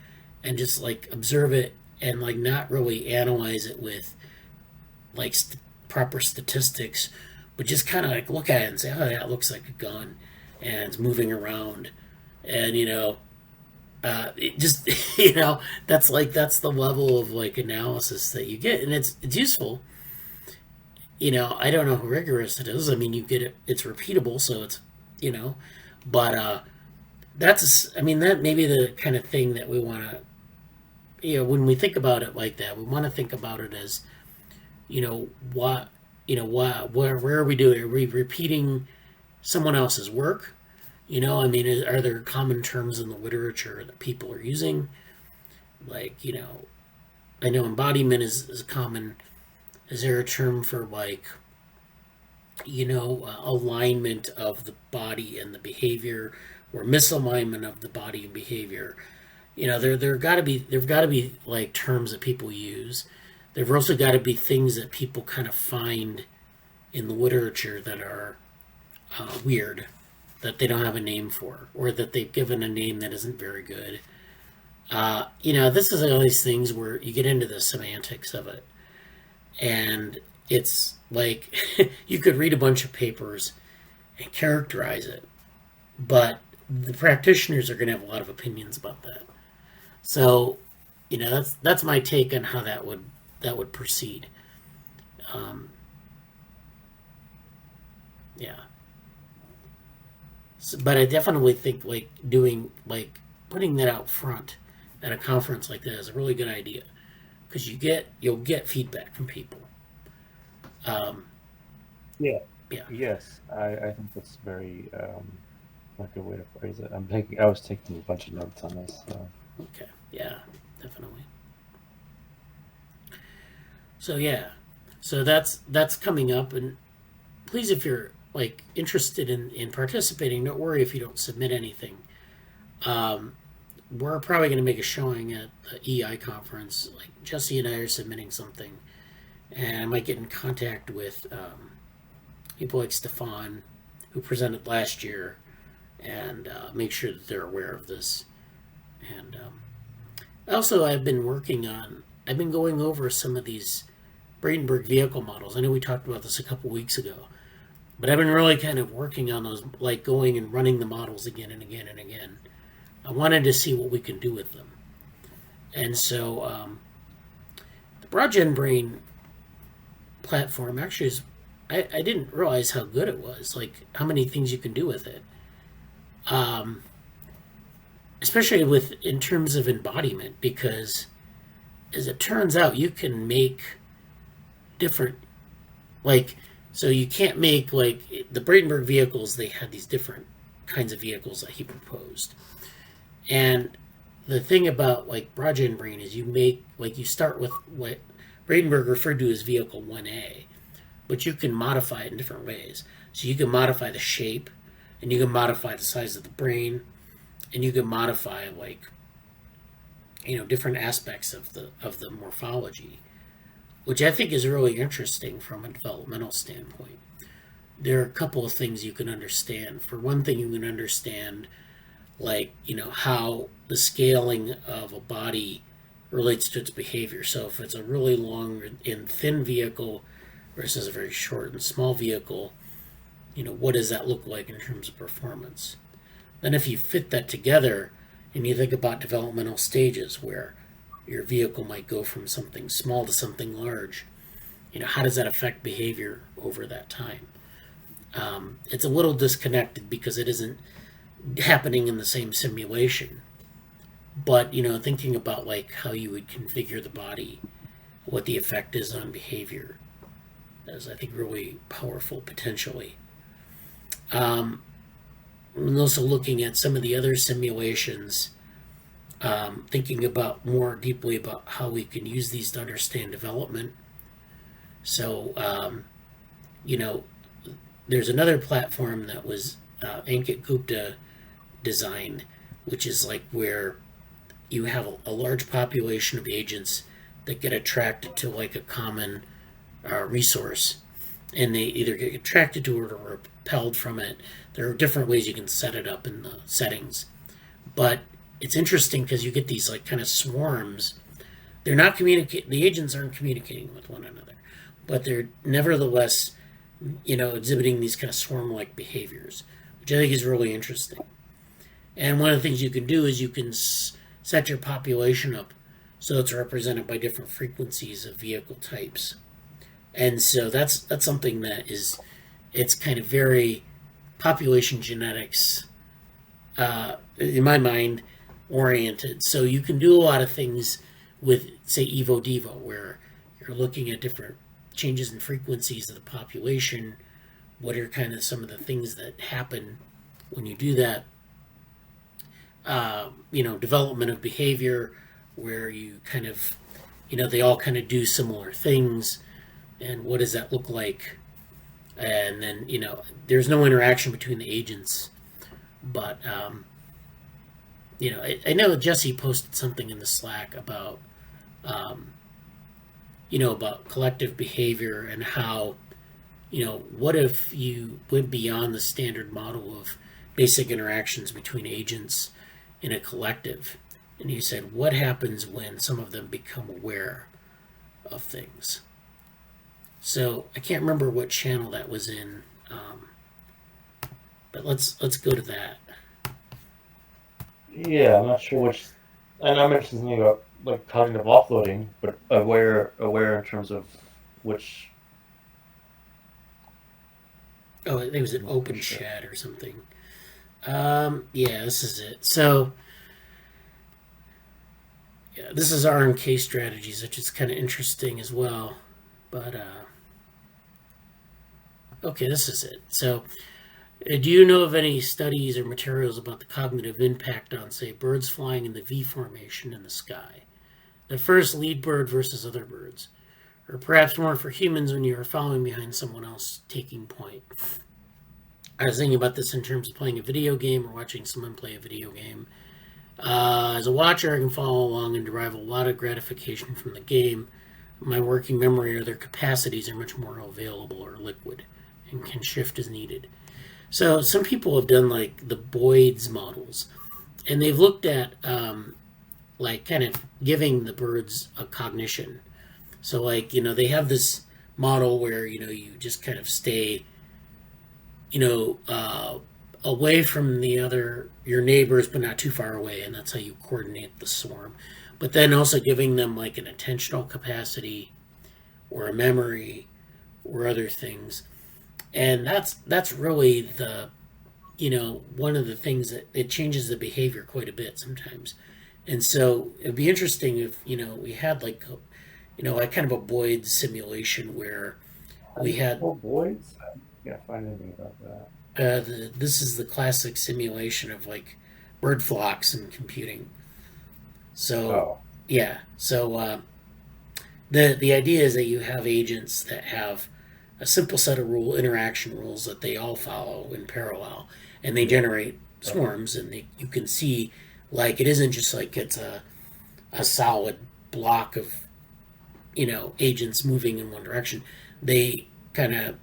and just like observe it and like not really analyze it with like proper statistics, but just kind of like look at it and say, oh, that looks like a gun and it's moving around. And, it just, that's the level of like analysis that you get. And it's useful. I don't know how rigorous it is. I mean, you get it, it's repeatable. So it's, but that may be the kind of thing that we want to, when we think about it like that, we want to think about it as, where are we doing? Are we repeating someone else's work? Are there common terms in the literature that people are using? Like, I know embodiment is common. Is there a term for like, alignment of the body and the behavior, or misalignment of the body and behavior? There've got to be like terms that people use. There've also got to be things that people kind of find in the literature that are weird, that they don't have a name for, or that they've given a name that isn't very good. This is all these things where you get into the semantics of it. And it's like you could read a bunch of papers and characterize it, but the practitioners are going to have a lot of opinions about that. So, that's my take on how that would proceed. Yeah. So, but I definitely think putting that out front at a conference like that is a really good idea, because you'll get feedback from people. Yeah. Yeah. Yes, I think that's very a good way to phrase it. I was taking a bunch of notes on this. So. Okay. Yeah, definitely. So yeah, so that's coming up, and please, if you're interested in participating, don't worry if you don't submit anything. We're probably going to make a showing at the EI conference. Like Jesse and I are submitting something, and I might get in contact with people like Stefan, who presented last year, and make sure that they're aware of this. And also, I've been going over some of these Bradenburg vehicle models. I know we talked about this a couple weeks ago, but I've been really kind of working on those, like going and running the models again and again and again. I wanted to see what we can do with them. And so the Broadgen Brain platform actually is, I didn't realize how good it was, like how many things you can do with it. Especially in terms of embodiment, because as it turns out, you can make different, so you can't make, the Bradenburg vehicles, they had these different kinds of vehicles that he proposed. And the thing about Broadgen Brain is you start with what Bradenburg referred to as vehicle 1A, but you can modify it in different ways. So you can modify the shape, and you can modify the size of the brain, and you can modify different aspects of the morphology, which I think is really interesting from a developmental standpoint. There are a couple of things you can understand. For one thing, you can understand how the scaling of a body relates to its behavior. So if it's a really long and thin vehicle versus a very short and small vehicle, what does that look like in terms of performance? Then if you fit that together and you think about developmental stages where your vehicle might go from something small to something large, how does that affect behavior over that time? It's a little disconnected because it isn't happening in the same simulation. But, thinking about how you would configure the body, what the effect is on behavior, is, I think, really powerful potentially. I'm also looking at some of the other simulations, thinking about more deeply about how we can use these to understand development. So, there's another platform that was Ankit Gupta designed, which is where you have a large population of agents that get attracted to a common resource, and they either get attracted to it or repelled from it. There are different ways you can set it up in the settings, but it's interesting because you get these kind of swarms. They're not communicating. The agents aren't communicating with one another, but they're nevertheless, exhibiting these kind of swarm-like behaviors, which I think is really interesting. And one of the things you can do is you can set your population up so it's represented by different frequencies of vehicle types. And so that's something that it's kind of very population genetics, in my mind, oriented. So you can do a lot of things with, say, Evo Devo, where you're looking at different changes in frequencies of the population. What are kind of some of the things that happen when you do that? Development of behavior, where you kind of, they all kind of do similar things, and what does that look like? And then, there's no interaction between the agents, but, I know Jesse posted something in the Slack about, about collective behavior and how, what if you went beyond the standard model of basic interactions between agents in a collective, and you said, what happens when some of them become aware of things? So I can't remember what channel that was in, but let's go to that. Yeah, I'm not sure which. And I mentioned something about like cognitive offloading, but aware in terms of which. Oh, it was an I'm not quite open sure. chat or something. Yeah, this is it. So, yeah, this is RMK strategies, which is kind of interesting as well. But, okay, this is it. So, do you know of any studies or materials about the cognitive impact on, say, birds flying in the V formation in the sky? The first lead bird versus other birds? Or perhaps more for humans when you are following behind someone else taking point? I was thinking about this in terms of playing a video game or watching someone play a video game. As a watcher, I can follow along and derive a lot of gratification from the game. My working memory or their capacities are much more available or liquid and can shift as needed. So some people have done like the Boyd's models, and they've looked at like kind of giving the birds a cognition. So like they have this model where you just kind of stay you know away from your neighbors, but not too far away, and that's how you coordinate the swarm. But then also giving them like an attentional capacity or a memory or other things, and that's really the one of the things that it changes the behavior quite a bit sometimes. And so it'd be interesting if we had like like kind of a Boyd simulation where we had Oh, boys? I can't find anything about that. this is the classic simulation of like bird flocks and computing. So Oh, yeah, so the idea is that you have agents that have a simple set of interaction rules that they all follow in parallel, and they generate okay. swarms, and you can see like it isn't just like it's a solid block of agents moving in one direction. They kind of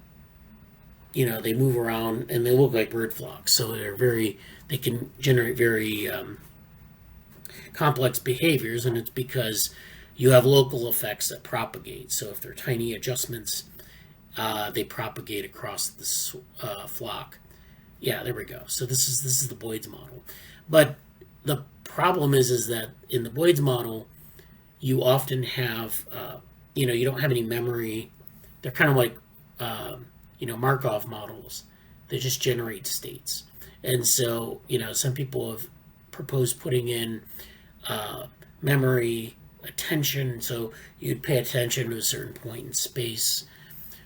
they move around and they look like bird flocks, so they can generate very complex behaviors, and it's because you have local effects that propagate. So if they're tiny adjustments, they propagate across the flock. Yeah, there we go. So this is the Boyd's model, but the problem is that in the Boyd's model, you often have you don't have any memory. They're kind of like Markov models. They just generate states, and so some people have proposed putting in memory, attention. So you'd pay attention to a certain point in space.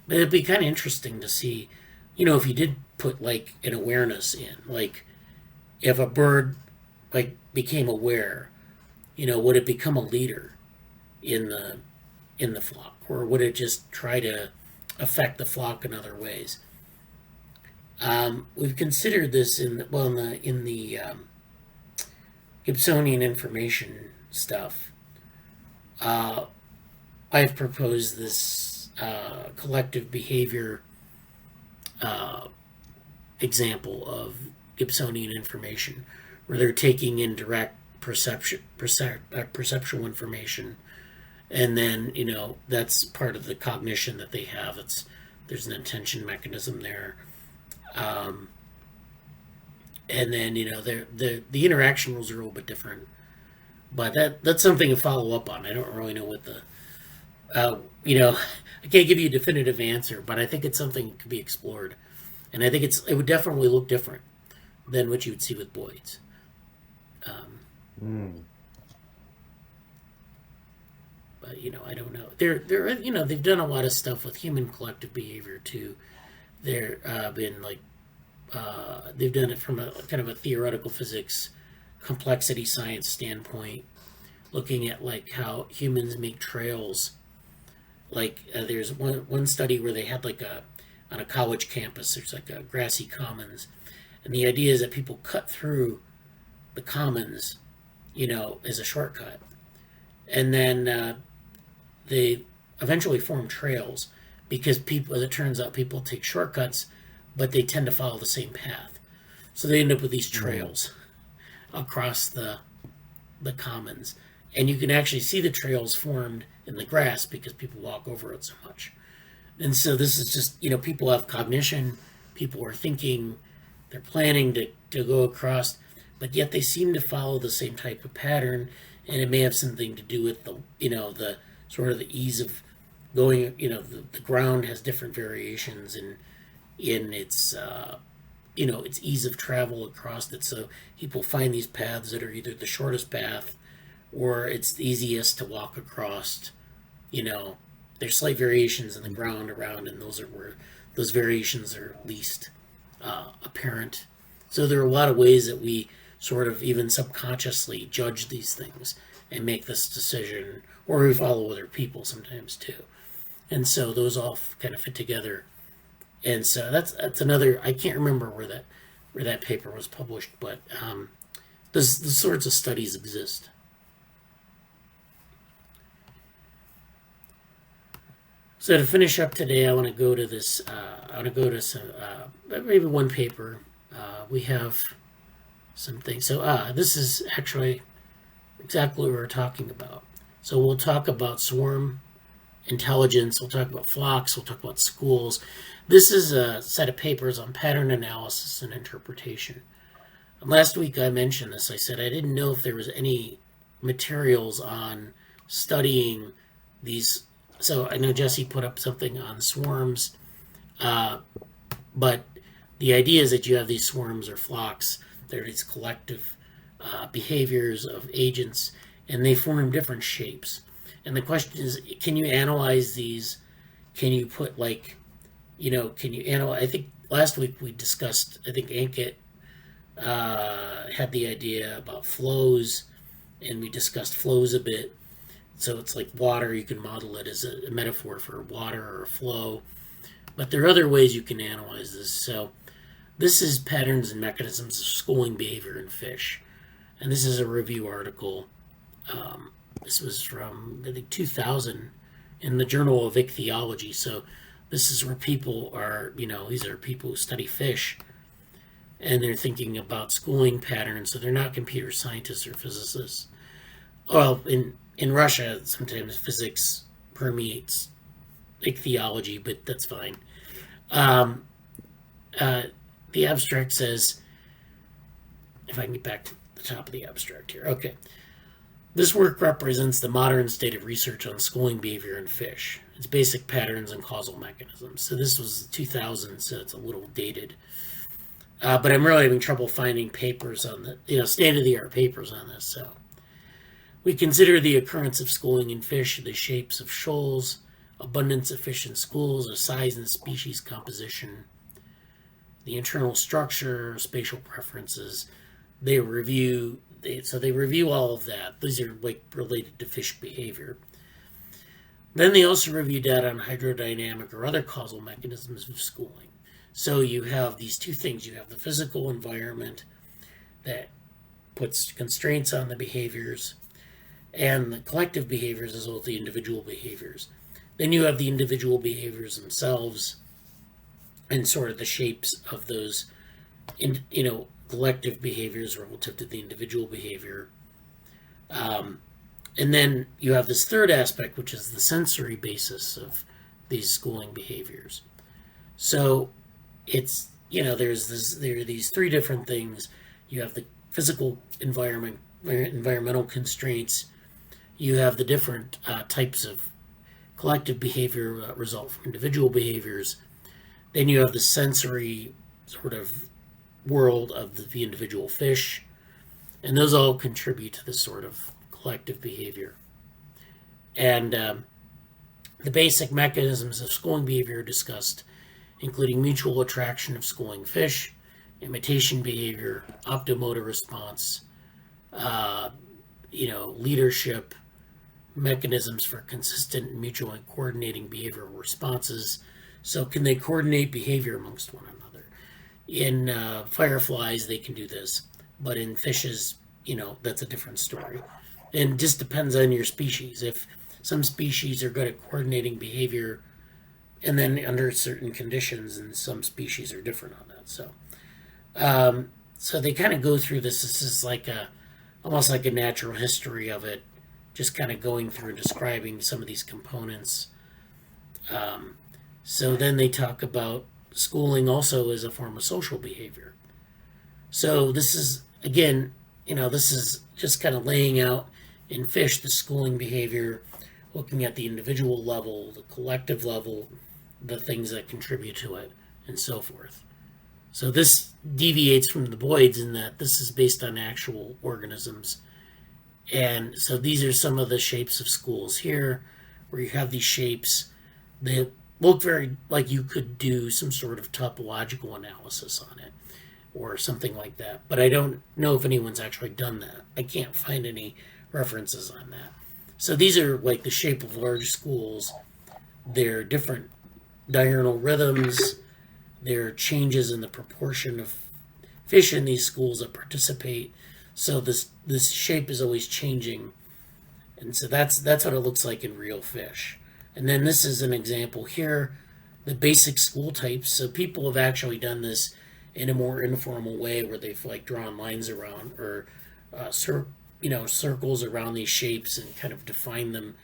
But it'd be kind of interesting to see, if you did put like an awareness in, like if a bird like became aware, would it become a leader in the flock, or would it just try to affect the flock in other ways? We've considered this in the Gibsonian information stuff. I've proposed this collective behavior example of Gibsonian information, where they're taking in direct perceptual information, and then that's part of the cognition that they have. There's an attention mechanism there, and then the interaction rules are a little bit different, but that's something to follow up on. I don't really know what the I can't give you a definitive answer, but I think it's something that could be explored, and I think it would definitely look different than what you would see with Boyd's. Hmm. But I don't know. They've done a lot of stuff with human collective behavior too. They're been like they've done it from a kind of a theoretical physics, complexity science standpoint, looking at like how humans make trails. Like there's one study where they had like on a college campus. There's like a grassy commons, and the idea is that people cut through the commons, as a shortcut, and then they eventually form trails because people, as it turns out, people take shortcuts, but they tend to follow the same path. So they end up with these Hmm. trails across the commons, and you can actually see the trails formed in the grass because people walk over it so much. And so this is just people have cognition, people are thinking, they're planning to go across, but yet they seem to follow the same type of pattern, and it may have something to do with the sort of the ease of going. The ground has different variations in its its ease of travel across it. So people find these paths that are either the shortest path or it's the easiest to walk across. There's slight variations in the ground around, and those are where those variations are least apparent. So there are a lot of ways that we sort of even subconsciously judge these things and make this decision, or we follow other people sometimes too. And so those all kind of fit together. And so that's another. I can't remember where that paper was published, but those sorts of studies exist. So to finish up today, I want to go to this. I want to go to some maybe one paper. We have some things. So this is actually exactly what we're talking about. So we'll talk about swarm intelligence. We'll talk about flocks. We'll talk about schools. This is a set of papers on pattern analysis and interpretation. And last week I mentioned this. I said I didn't know if there was any materials on studying these. So I know Jesse put up something on swarms, but the idea is that you have these swarms or flocks. There are these collective behaviors of agents, and they form different shapes. And the question is, can you analyze these? Can you put can you analyze? I think last week we discussed, I think Ankit had the idea about flows, and we discussed flows a bit. So it's like water, you can model it as a metaphor for water or a flow. But there are other ways you can analyze this. So this is patterns and mechanisms of schooling behavior in fish. And this is a review article. This was from, I think, 2000 in the Journal of Ichthyology. So this is where people are, these are people who study fish. And they're thinking about schooling patterns. So they're not computer scientists or physicists. Well, in Russia, sometimes physics permeates ichthyology, but that's fine. The abstract says, if I can get back to the top of the abstract here. Okay. This work represents the modern state of research on schooling behavior in fish, its basic patterns and causal mechanisms. So this was 2000, so it's a little dated. But I'm really having trouble finding papers on the, state-of-the-art papers on this. So we consider the occurrence of schooling in fish, the shapes of shoals, abundance of fish in schools, the size and species composition, the internal structure, spatial preferences. They review all of that. These are related to fish behavior. Then they also review data on hydrodynamic or other causal mechanisms of schooling. So you have these two things. You have the physical environment that puts constraints on the behaviors, and the collective behaviors as well as the individual behaviors. Then you have the individual behaviors themselves and sort of the shapes of those, collective behaviors relative to the individual behavior. And then you have this third aspect, which is the sensory basis of these schooling behaviors. So it's, there are these three different things. You have the physical environment, environmental constraints. You have the different types of collective behavior that result from individual behaviors. Then you have the sensory sort of world of the individual fish. And those all contribute to this sort of collective behavior. And the basic mechanisms of schooling behavior are discussed, including mutual attraction of schooling fish, imitation behavior, optomotor response, leadership, mechanisms for consistent and mutual and coordinating behavioral responses. So can they coordinate behavior amongst one another? In fireflies, they can do this, but in fishes, that's a different story. And it just depends on your species. If some species are good at coordinating behavior, and then under certain conditions, and some species are different on that. So they kind of go through this. This is almost like a natural history of it, just kind of going through and describing some of these components. So then they talk about schooling also as a form of social behavior. So this is again, this is just kind of laying out in fish the schooling behavior, looking at the individual level, the collective level, the things that contribute to it, and so forth. So this deviates from the Boyd's in that this is based on actual organisms. And so these are some of the shapes of schools here, where you have these shapes that look very like you could do some sort of topological analysis on it or something like that. But I don't know if anyone's actually done that. I can't find any references on that. So these are like the shape of large schools. They're different diurnal rhythms. There are changes in the proportion of fish in these schools that participate. So this shape is always changing. And so that's what it looks like in real fish. And then this is an example here, the basic school types. So people have actually done this in a more informal way where they've like drawn lines around or circles around these shapes and kind of define them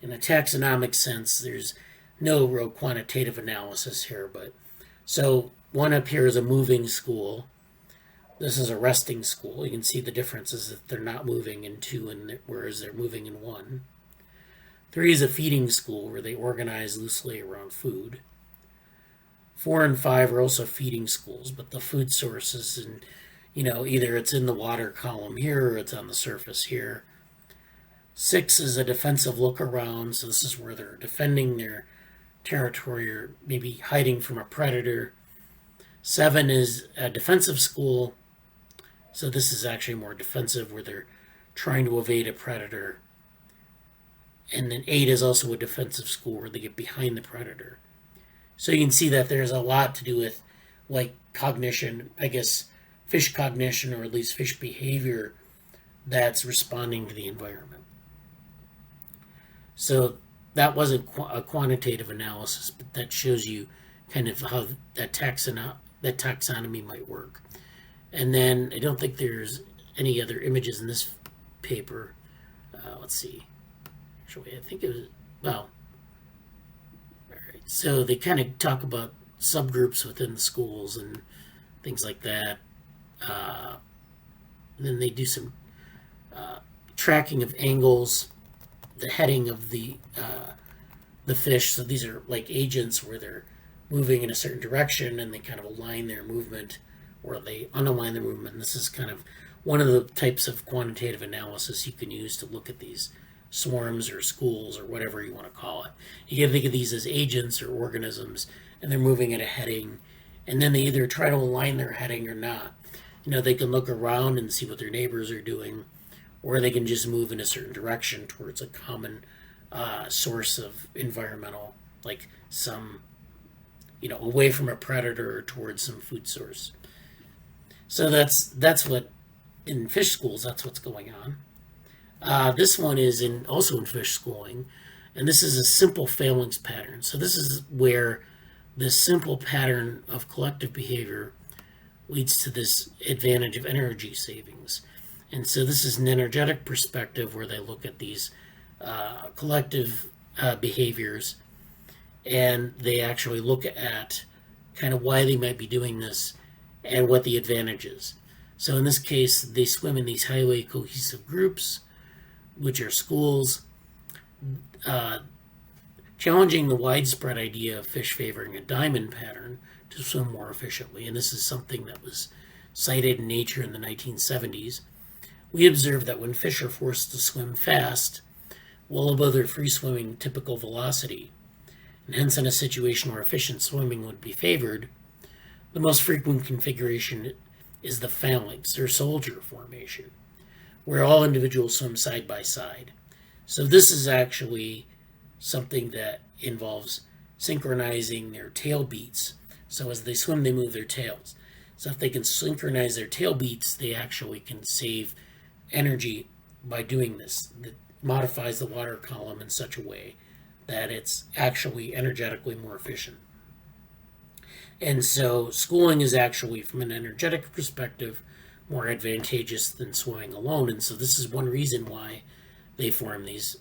in a taxonomic sense. There's no real quantitative analysis here, but so one up here is a moving school. This is a resting school. You can see the difference is that they're not moving in 2, and whereas they're moving in 1. 3 is a feeding school where they organize loosely around food. 4 and 5 are also feeding schools, but the food source is in, either it's in the water column here or it's on the surface here. 6 is a defensive look around, so this is where they're defending their territory or maybe hiding from a predator. 7 is a defensive school, so this is actually more defensive where they're trying to evade a predator. And then 8 is also a defensive school where they get behind the predator. So you can see that there's a lot to do with like cognition, I guess fish cognition, or at least fish behavior that's responding to the environment. So that wasn't a quantitative analysis, but that shows you kind of how that taxonomy might work. And then I don't think there's any other images in this paper. Let's see. Actually, I think it was, well, all right. So they kind of talk about subgroups within the schools and things like that. Then they do some tracking of angles, the heading of the fish. So these are like agents where they're moving in a certain direction and they kind of align their movement or they unalign their movement. And this is kind of one of the types of quantitative analysis you can use to look at these swarms or schools or whatever you want to call it. You can think of these as agents or organisms, and they're moving at a heading, and then they either try to align their heading or not. They can look around and see what their neighbors are doing, or they can just move in a certain direction towards a common source of environmental, like some, away from a predator or towards some food source. So that's what, in fish schools, that's what's going on. This one is also in fish schooling, and this is a simple phalanx pattern. So this is where this simple pattern of collective behavior leads to this advantage of energy savings. And so this is an energetic perspective where they look at these collective behaviors, and they actually look at kind of why they might be doing this and what the advantage is. So in this case, they swim in these highly cohesive groups, which are schools, challenging the widespread idea of fish favoring a diamond pattern to swim more efficiently. And this is something that was cited in Nature in the 1970s. We observed that when fish are forced to swim fast, well above their free-swimming typical velocity, and hence in a situation where efficient swimming would be favored, the most frequent configuration is the phalanx, or soldier formation, where all individuals swim side by side. So this is actually something that involves synchronizing their tail beats. So as they swim, they move their tails. So if they can synchronize their tail beats, they actually can save energy by doing this. It modifies the water column in such a way that it's actually energetically more efficient. And so schooling is actually, from an energetic perspective, more advantageous than swimming alone. And so this is one reason why they form these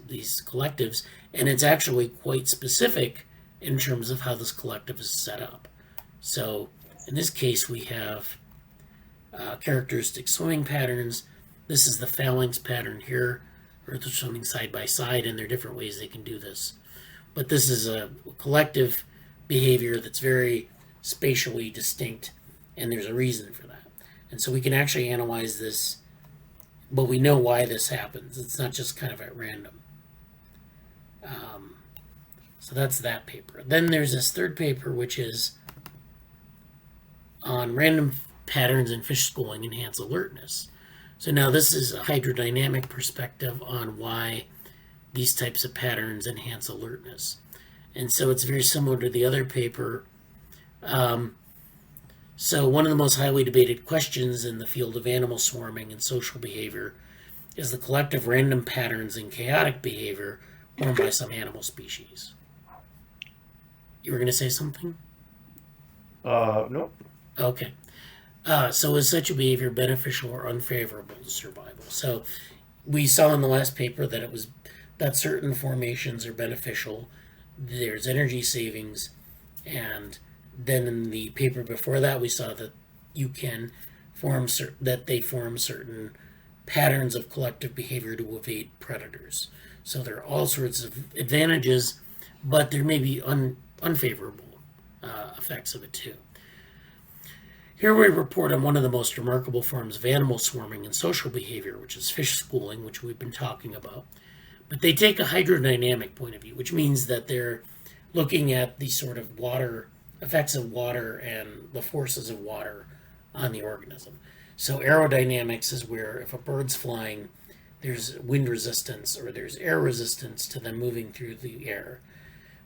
collectives. And it's actually quite specific in terms of how this collective is set up. So in this case, we have characteristic swimming patterns. This is the phalanx pattern here, where they're swimming side by side, and there are different ways they can do this. But this is a collective behavior that's very spatially distinct, and there's a reason for that. And so we can actually analyze this, but we know why this happens. It's not just kind of at random. So that's that paper. Then there's this third paper, which is on random patterns in fish schooling enhance alertness. So now this is a hydrodynamic perspective on why these types of patterns enhance alertness. And so it's very similar to the other paper. So one of the most highly debated questions in the field of animal swarming and social behavior is the collective random patterns in chaotic behavior formed by some animal species. You were going to say something? Nope. Okay. So is such a behavior beneficial or unfavorable to survival? So we saw in the last paper that it was that certain formations are beneficial. There's energy savings, and then in the paper before that we saw that you can form that they form certain patterns of collective behavior to evade predators. So there are all sorts of advantages, but there may be unfavorable effects of it too. Here we report on one of the most remarkable forms of animal swarming and social behavior, which is fish schooling, which we've been talking about. But they take a hydrodynamic point of view, which means that they're looking at the sort of water effects of water and the forces of water on the organism. So aerodynamics is where if a bird's flying, there's wind resistance or there's air resistance to them moving through the air.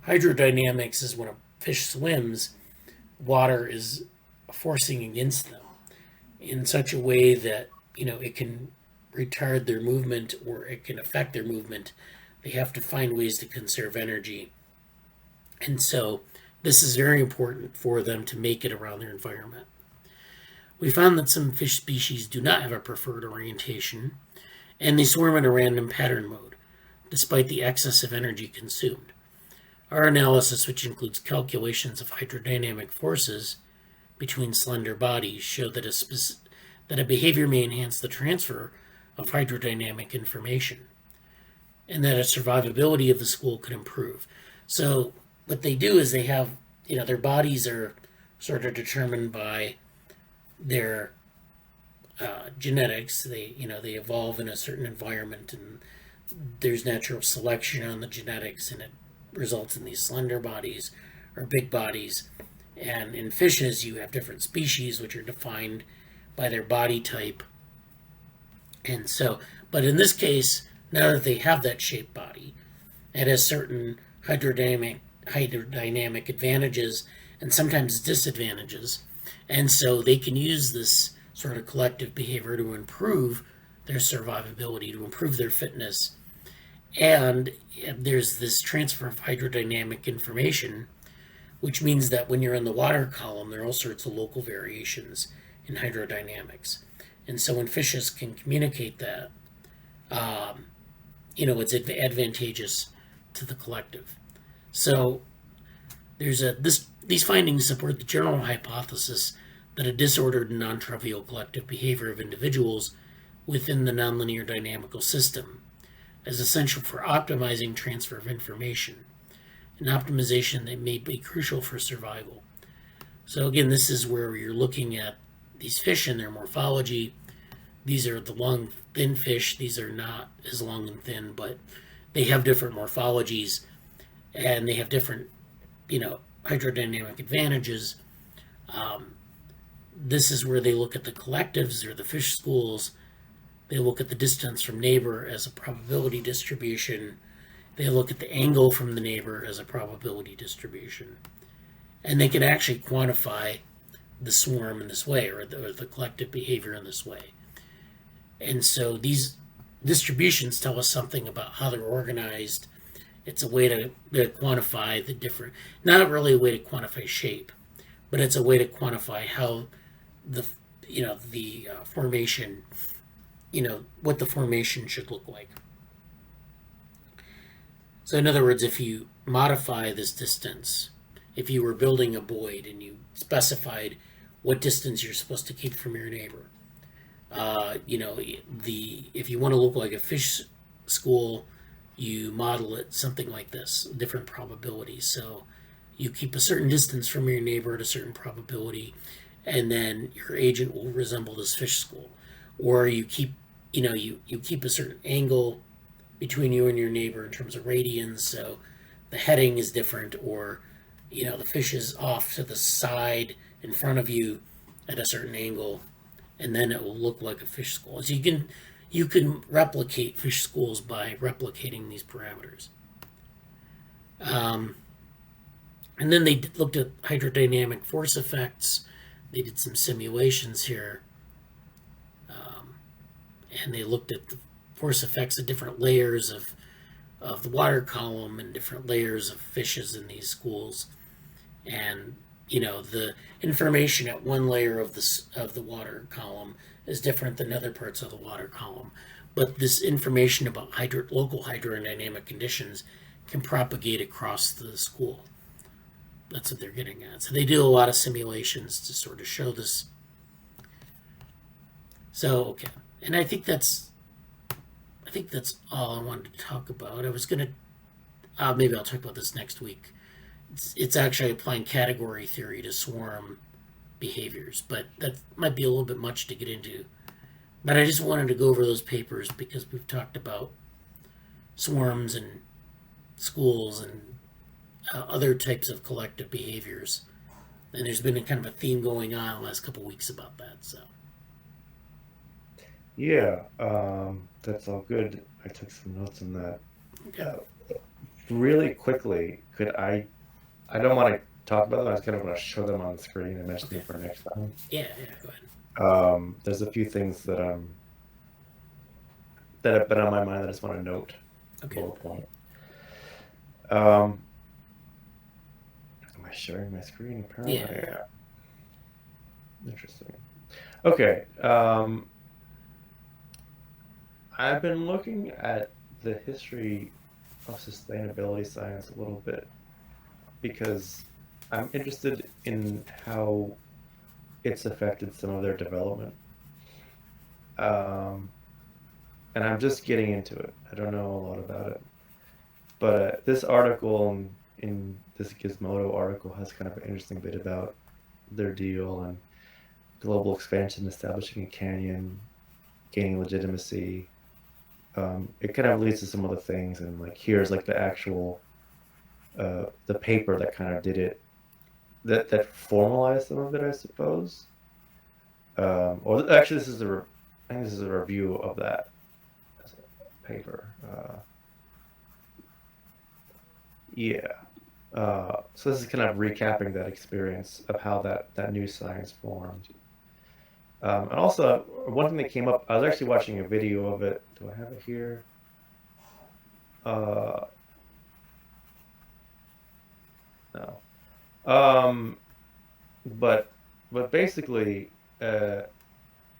Hydrodynamics is when a fish swims, water is forcing against them in such a way that, it can retard their movement or it can affect their movement. They have to find ways to conserve energy. And so this is very important for them to make it around their environment. We found that some fish species do not have a preferred orientation, and they swarm in a random pattern mode, despite the excess of energy consumed. Our analysis, which includes calculations of hydrodynamic forces between slender bodies, showed that a behavior may enhance the transfer of hydrodynamic information, and that a survivability of the school could improve. So what they do is they have, their bodies are sort of determined by their genetics. They evolve in a certain environment, and there's natural selection on the genetics, and it results in these slender bodies or big bodies. And in fishes, you have different species which are defined by their body type. And so, but in this case, now that they have that shaped body, it has certain hydrodynamic advantages and sometimes disadvantages. And so they can use this sort of collective behavior to improve their survivability, to improve their fitness. And there's this transfer of hydrodynamic information, which means that when you're in the water column, there are all sorts of local variations in hydrodynamics. And so when fishes can communicate that, it's advantageous to the collective. So these findings support the general hypothesis that a disordered and non-trivial collective behavior of individuals within the nonlinear dynamical system is essential for optimizing transfer of information, an optimization that may be crucial for survival. So again, this is where you're looking at these fish and their morphology. These are the long, thin fish. These are not as long and thin, but they have different morphologies, and they have different, hydrodynamic advantages. This is where they look at the collectives or the fish schools. They look at the distance from neighbor as a probability distribution. They look at the angle from the neighbor as a probability distribution. And they can actually quantify the swarm in this way, or the collective behavior in this way. And so these distributions tell us something about how they're organized. It's a way to quantify the different, not really a way to quantify shape, but it's a way to quantify how the formation, what the formation should look like. So in other words, if you modify this distance, if you were building a void and you specified what distance you're supposed to keep from your neighbor, If you want to look like a fish school, you model it something like this, different probabilities. So you keep a certain distance from your neighbor at a certain probability, and then your agent will resemble this fish school. Or you keep, you keep a certain angle between you and your neighbor in terms of radians, so the heading is different, or the fish is off to the side in front of you at a certain angle, and then it will look like a fish school. So you can replicate fish schools by replicating these parameters. And then they looked at hydrodynamic force effects. They did some simulations here, and they looked at the force effects of different layers of the water column and different layers of fishes in these schools. And the information at one layer of the water column is different than other parts of the water column. But this information about local hydrodynamic conditions can propagate across the school. That's what they're getting at. So they do a lot of simulations to sort of show this. So, okay. And I think that's all I wanted to talk about. I was going to, maybe I'll talk about this next week. It's actually applying category theory to swarm behaviors, but that might be a little bit much to get into. But I just wanted to go over those papers because we've talked about swarms and schools and other types of collective behaviors. And there's been a kind of a theme going on the last couple of weeks about that. So. Yeah, that's all good. I took some notes on that. Okay. Really quickly, I don't want to talk about them. I just kind of want to show them on the screen and mention them for next time. Yeah, go ahead. There's a few things that have been on my mind that I just want to note. Okay. Bullet point. Am I sharing my screen? Apparently, Yeah. Interesting. Okay. I've been looking at the history of sustainability science a little bit because I'm interested in how it's affected some of their development. And I'm just getting into it. I don't know a lot about it. But this article in this Gizmodo article has kind of an interesting bit about their deal and global expansion, establishing a canyon, gaining legitimacy. It kind of leads to some other things, and like here's like the actual the paper that kind of did it, that formalized some of it, I suppose. Or actually, I think this is a review of that paper. Yeah. So this is kind of recapping that experience of how that new science formed. And also, one thing that came up, I was actually watching a video of it. Do I have it here? No. But basically, there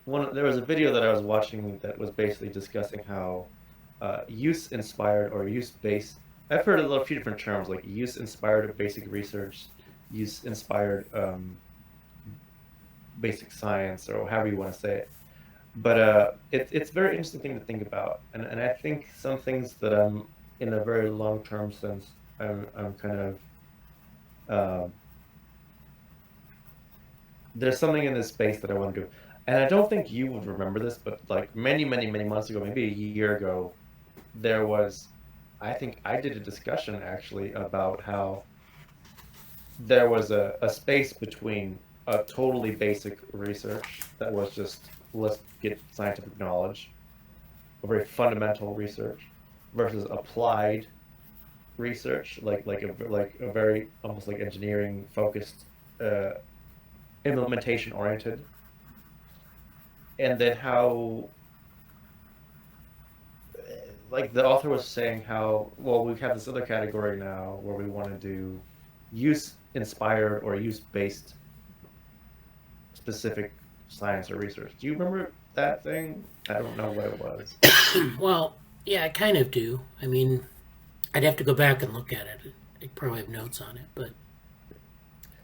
was a video that I was watching that was basically discussing how use-inspired or use-based. I've heard a few different terms like use-inspired basic research, use-inspired basic science, or however you want to say it. But it's a very interesting thing to think about, and I think some things that I'm in a very long-term sense, I'm kind of there's something in this space that I want to do, and I don't think you would remember this, but like many months ago, maybe a year ago, there was, I think I did a discussion actually about how there was a space between a totally basic research that was just let's get scientific knowledge, a very fundamental research, versus applied research, like a very almost like engineering focused, implementation oriented, and then how, like the author was saying how, well, we have this other category now where we want to do use inspired or use based specific science or research. Do you remember that thing? I don't know what it was. Well, yeah, I kind of do. I mean, I'd have to go back and look at it. I probably have notes on it, but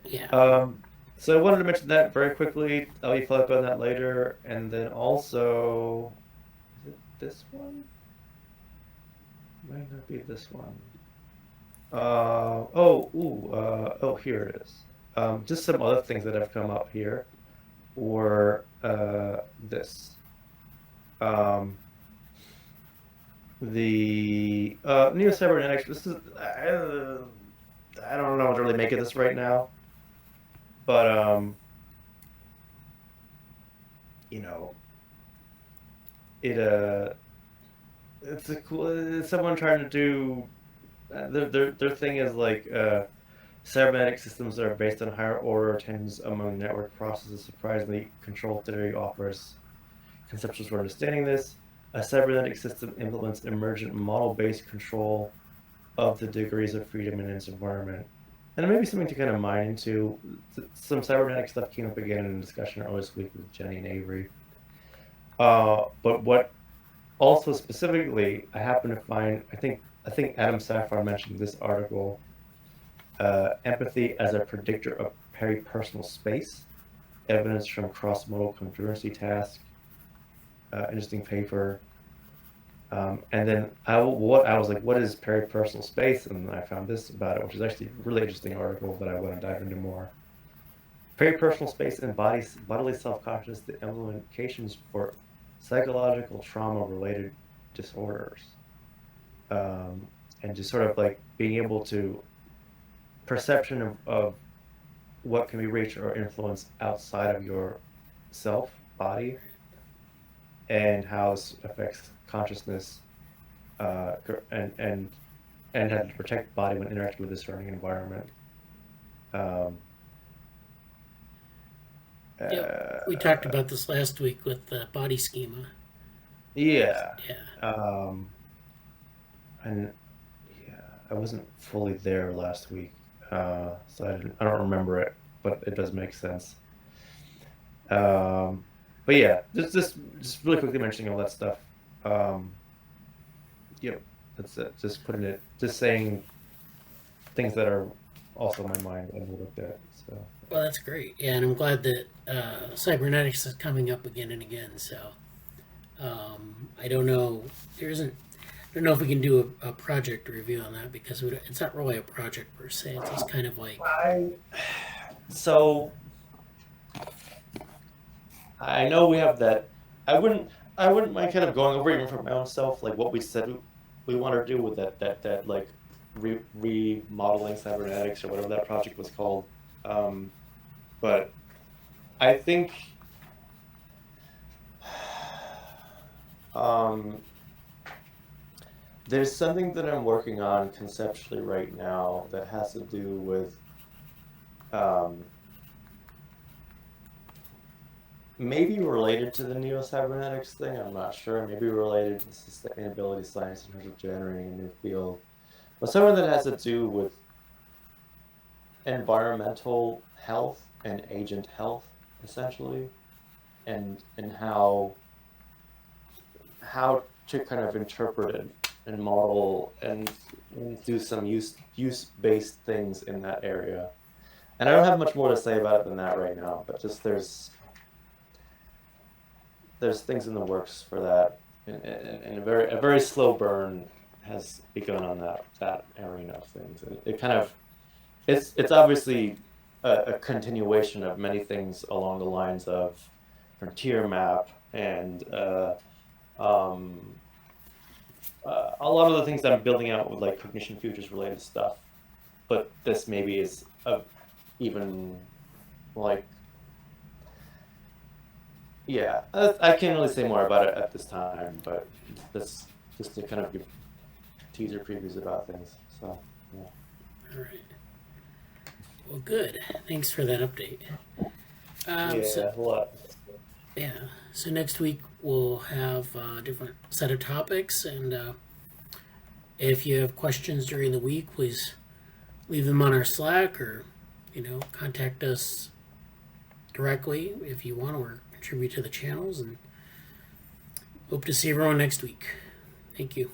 yeah. So I wanted to mention that very quickly. I'll be follow up on that later, and then also, is it this one? Might not be this one. Oh, here it is. Just some other things that have come up here, or this. Um, the Neuroscience. This is I don't know what to really make of this right now, but you know, it it's a cool. It's someone trying to do. Their thing is like cybernetic systems that are based on higher order tens among network processes. Surprisingly, control theory offers conceptuals for understanding this. A cybernetic system implements emergent model-based control of the degrees of freedom in its environment. And it may be something to kind of mine into. Some cybernetic stuff came up again in a discussion earlier this week with Jenny and Avery. But what also specifically I happen to find, I think Adam Safar mentioned this article, empathy as a predictor of peripersonal space, evidence from cross-modal congruency task, interesting paper. And then I was like, what is peripersonal space? And I found this about it, which is actually a really interesting article that I want to dive into more. Peripersonal space and bodily self-consciousness, the implications for psychological trauma-related disorders. And just sort of like being able to perception of what can be reached or influenced outside of your self, body, and how this affects consciousness, and how to protect the body when interacting with the surrounding environment. Yeah, we talked about this last week with the body schema. Yeah. Yeah. And yeah, I wasn't fully there last week, so I don't remember it, but it does make sense. But yeah, just really quickly mentioning all that stuff. Yep, that's it. Just putting it, just saying things that are also in my mind and we looked at. So. Well, that's great. Yeah, and I'm glad that cybernetics is coming up again and again. So I don't know. I don't know if we can do a project review on that because it's not really a project per se. It's just kind of like. So I know we have that. I wouldn't mind kind of going over even for my own self, like what we said we want to do with that like remodeling cybernetics or whatever that project was called. But I think there's something that I'm working on conceptually right now that has to do with maybe related to the neo-cybernetics thing, I'm not sure. Maybe related to sustainability science in terms of generating a new field. But something that has to do with environmental health and agent health, essentially, and how to kind of interpret it and model and do some use-based things in that area. And I don't have much more to say about it than that right now, but just there's things in the works for that, and a very slow burn has begun on that arena of things. And it kind of it's obviously a continuation of many things along the lines of frontier map and a lot of the things that I'm building out with like cognition futures related stuff. But this maybe is even like. Yeah, I can't really say more about it at this time, but that's just to kind of give teaser previews about things. So, yeah. All right. Well, good. Thanks for that update. A lot. Yeah. So next week we'll have a different set of topics, and if you have questions during the week, please leave them on our Slack or, contact us directly if you want, or contribute to the channels, and hope to see everyone next week. Thank you.